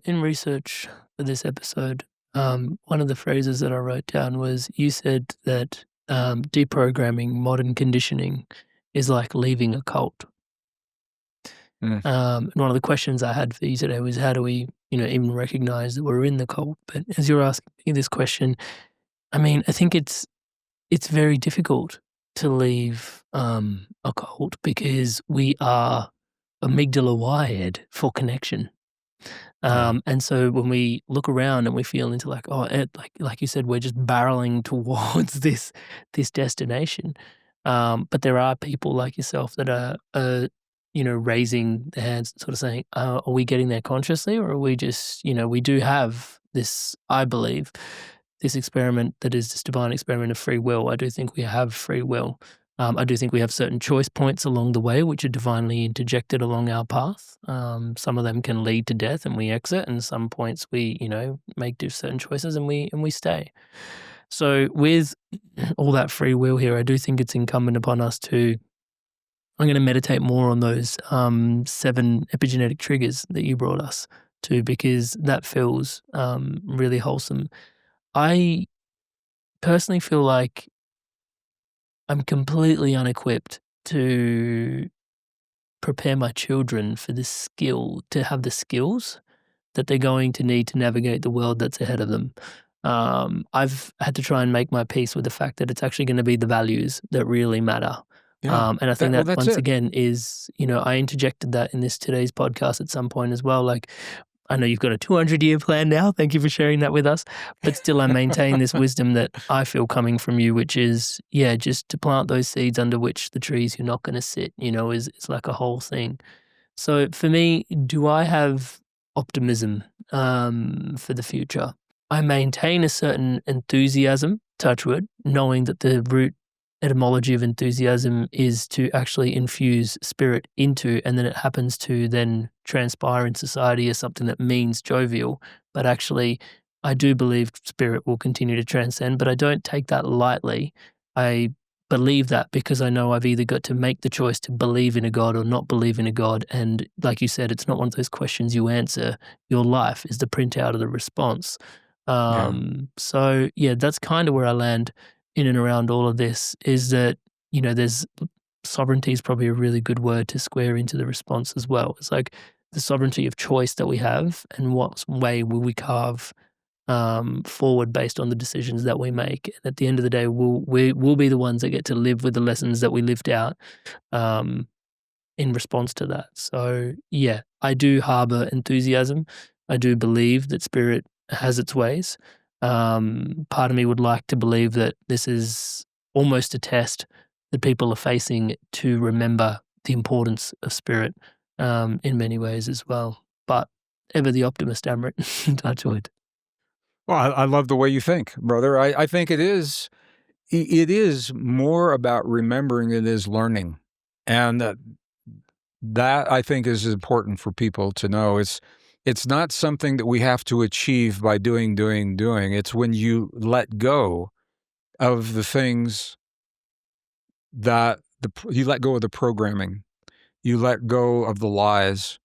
in research for this episode. One of the phrases that I wrote down was, you said that deprogramming modern conditioning is like leaving a cult. And one of the questions I had for you today was, how do we, even recognize that we're in the cult? But as you're asking me this question, I mean, I think it's very difficult to leave a cult because we are amygdala wired for connection. And so when we look around and we feel into like you said, we're just barreling towards this destination. But there are people like yourself that are raising their hands, sort of saying, are we getting there consciously, or are we just, we do have this, I believe, this experiment that is this divine experiment of free will. I do think we have free will. I do think we have certain choice points along the way which are divinely interjected along our path. Some of them can lead to death and we exit, and some points we, make certain choices and we stay. So with all that free will here, I do think it's incumbent upon us to, I'm going to meditate more on those 7 epigenetic triggers that you brought us to, because that feels really wholesome. I personally feel like I'm completely unequipped to prepare my children for to have the skills that they're going to need to navigate the world that's ahead of them. I've had to try and make my peace with the fact that it's actually going to be the values that really matter. Yeah. And I think that that's once it. again is, I interjected that in today's podcast at some point as well. Like, I know you've got a 200-year plan now. Thank you for sharing that with us. But still, I maintain this wisdom that I feel coming from you, which is, just to plant those seeds under which the trees you're not going to sit, is like a whole thing. So for me, do I have optimism for the future? I maintain a certain enthusiasm, touch wood, knowing that the root etymology of enthusiasm is to actually infuse spirit into, and then it happens to then transpire in society as something that means jovial. But actually, I do believe spirit will continue to transcend, but I don't take that lightly. I believe that because I know I've either got to make the choice to believe in a God or not believe in a God. And like you said, it's not one of those questions you answer. Your life is the printout of the response. So that's kind of where I land in and around all of this, is that, there's sovereignty is probably a really good word to square into the response as well. It's like the sovereignty of choice that we have, and what way will we carve forward based on the decisions that we make. And at the end of the day, we'll be the ones that get to live with the lessons that we lived out in response to that. So I do harbor enthusiasm. I do believe that spirit has its ways. Part of me would like to believe that this is almost a test that people are facing to remember the importance of spirit in many ways as well. But ever the optimist, Amrit, touch wood. Well, I love the way you think, brother. I think it is more about remembering than it is learning. And that I think is important for people to know. It's not something that we have to achieve by doing. It's when you let go of the things that you let go of the programming, you let go of the lies,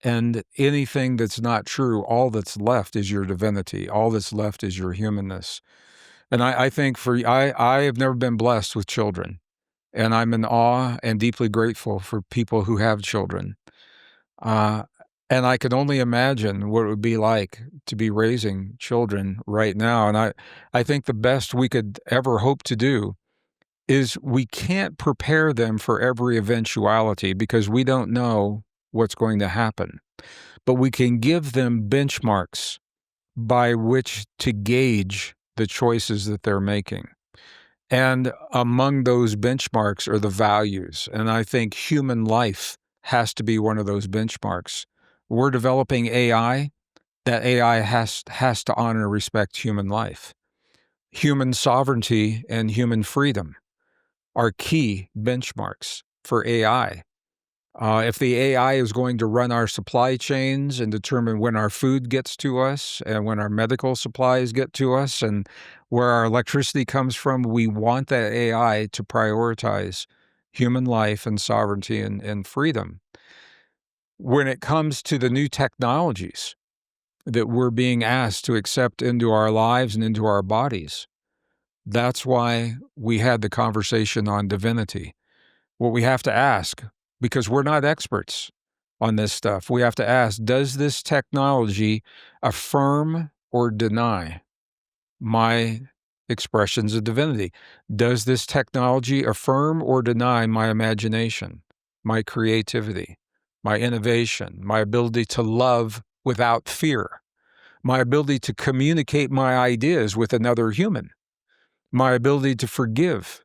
and anything that's not true, all that's left is your divinity. All that's left is your humanness. And I think I have never been blessed with children, and I'm in awe and deeply grateful for people who have children. And I could only imagine what it would be like to be raising children right now. And I think the best we could ever hope to do is we can't prepare them for every eventuality because we don't know what's going to happen. But we can give them benchmarks by which to gauge the choices that they're making. And among those benchmarks are the values. And I think human life has to be one of those benchmarks. We're developing AI. That AI has to honor and respect human life. Human sovereignty and human freedom are key benchmarks for AI. If the AI is going to run our supply chains and determine when our food gets to us and when our medical supplies get to us and where our electricity comes from, we want that AI to prioritize human life and sovereignty and freedom. When it comes to the new technologies that we're being asked to accept into our lives and into our bodies, that's why we had the conversation on divinity. What we have to ask, because we're not experts on this stuff, we have to ask, does this technology affirm or deny my expressions of divinity? Does this technology affirm or deny my imagination, my creativity, my innovation, my ability to love without fear, my ability to communicate my ideas with another human, my ability to forgive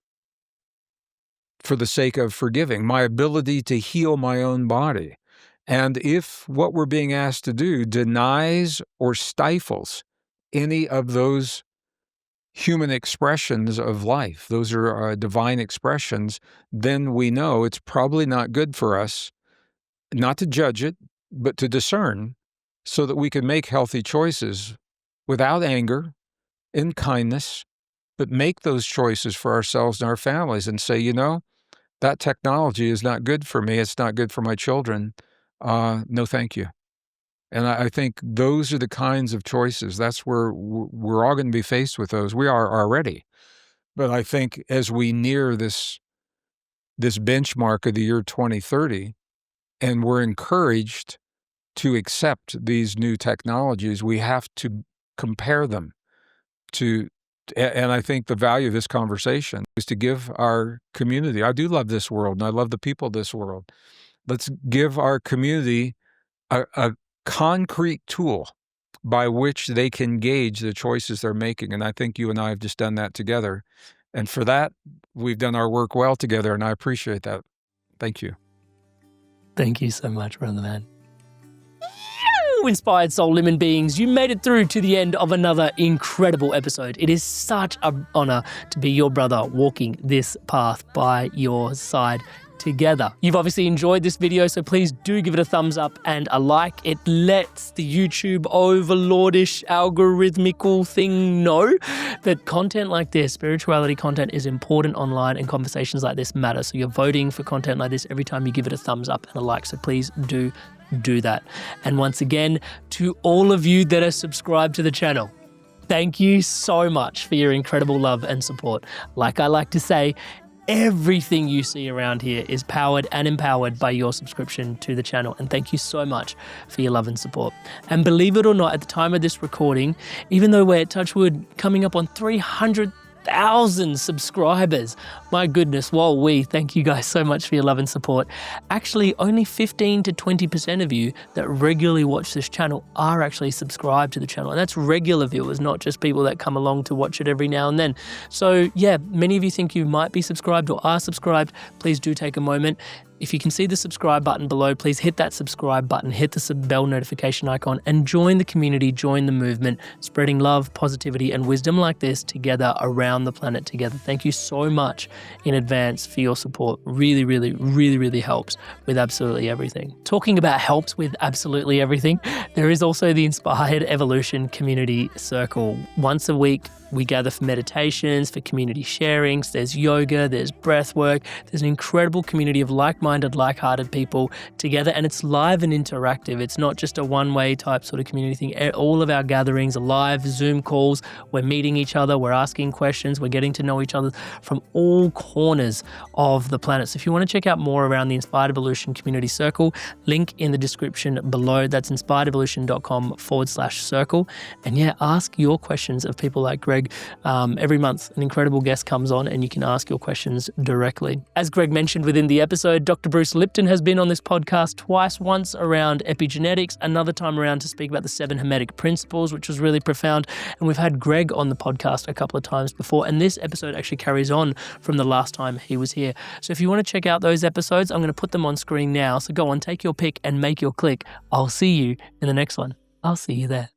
for the sake of forgiving, my ability to heal my own body? And if what we're being asked to do denies or stifles any of those human expressions of life, those are divine expressions, then we know it's probably not good for us, not to judge it, but to discern so that we can make healthy choices without anger, in kindness, but make those choices for ourselves and our families and say, you know, that technology is not good for me. It's not good for my children. No, thank you. And I think those are the kinds of choices. That's where we're all going to be faced with those. We are already. But I think as we near this benchmark of the year 2030, and we're encouraged to accept these new technologies, we have to compare them to, and I think the value of this conversation is to give our community, I do love this world and I love the people of this world. Let's give our community a concrete tool by which they can gauge the choices they're making. And I think you and I have just done that together. And for that, we've done our work well together, and I appreciate that. Thank you. Thank you so much, Brother Man. Inspired soul limit beings, you made it through to the end of another incredible episode. It is such an honor to be your brother walking this path by your side together. You've obviously enjoyed this video, so please do give it a thumbs up and a like. It lets the YouTube overlordish algorithmical thing know that content like this, spirituality content, is important online and conversations like this matter. So you're voting for content like this every time you give it a thumbs up and a like. So please do that. And once again, to all of you that are subscribed to the channel, thank you so much for your incredible love and support. Like I like to say, everything you see around here is powered and empowered by your subscription to the channel. And thank you so much for your love and support. And believe it or not, at the time of this recording, even though we're, touch wood, coming up on 300,000 subscribers, my goodness, thank you guys so much for your love and support. Actually, only 15 to 20% of you that regularly watch this channel are actually subscribed to the channel. And that's regular viewers, not just people that come along to watch it every now and then. So yeah, many of you think you might be subscribed or are subscribed. Please do take a moment. If you can see the subscribe button below, please hit that subscribe button, hit the bell notification icon, and join the community, join the movement, spreading love, positivity, and wisdom like this together around the planet together. Thank you so much in advance for your support. Really, really, really, really helps with absolutely everything. Talking about helps with absolutely everything, there is also the Inspired Evolution Community Circle. Once a week, we gather for meditations, for community sharings. There's yoga, there's breath work. There's an incredible community of like-minded like-minded, like-hearted people together, and it's live and interactive. It's not just a one-way type sort of community thing. All of our gatherings are live, Zoom calls. We're meeting each other. We're asking questions. We're getting to know each other from all corners of the planet. So if you want to check out more around the Inspired Evolution Community Circle, link in the description below. That's inspiredevolution.com/circle. And yeah, ask your questions of people like Gregg. Every month, an incredible guest comes on and you can ask your questions directly. As Gregg mentioned within the episode, Dr. Bruce Lipton has been on this podcast twice, once around epigenetics, another time around to speak about the 7 Hermetic principles, which was really profound. And we've had Gregg on the podcast a couple of times before, and this episode actually carries on from the last time he was here. So if you want to check out those episodes, I'm going to put them on screen now. So go on, take your pick and make your click. I'll see you in the next one. I'll see you there.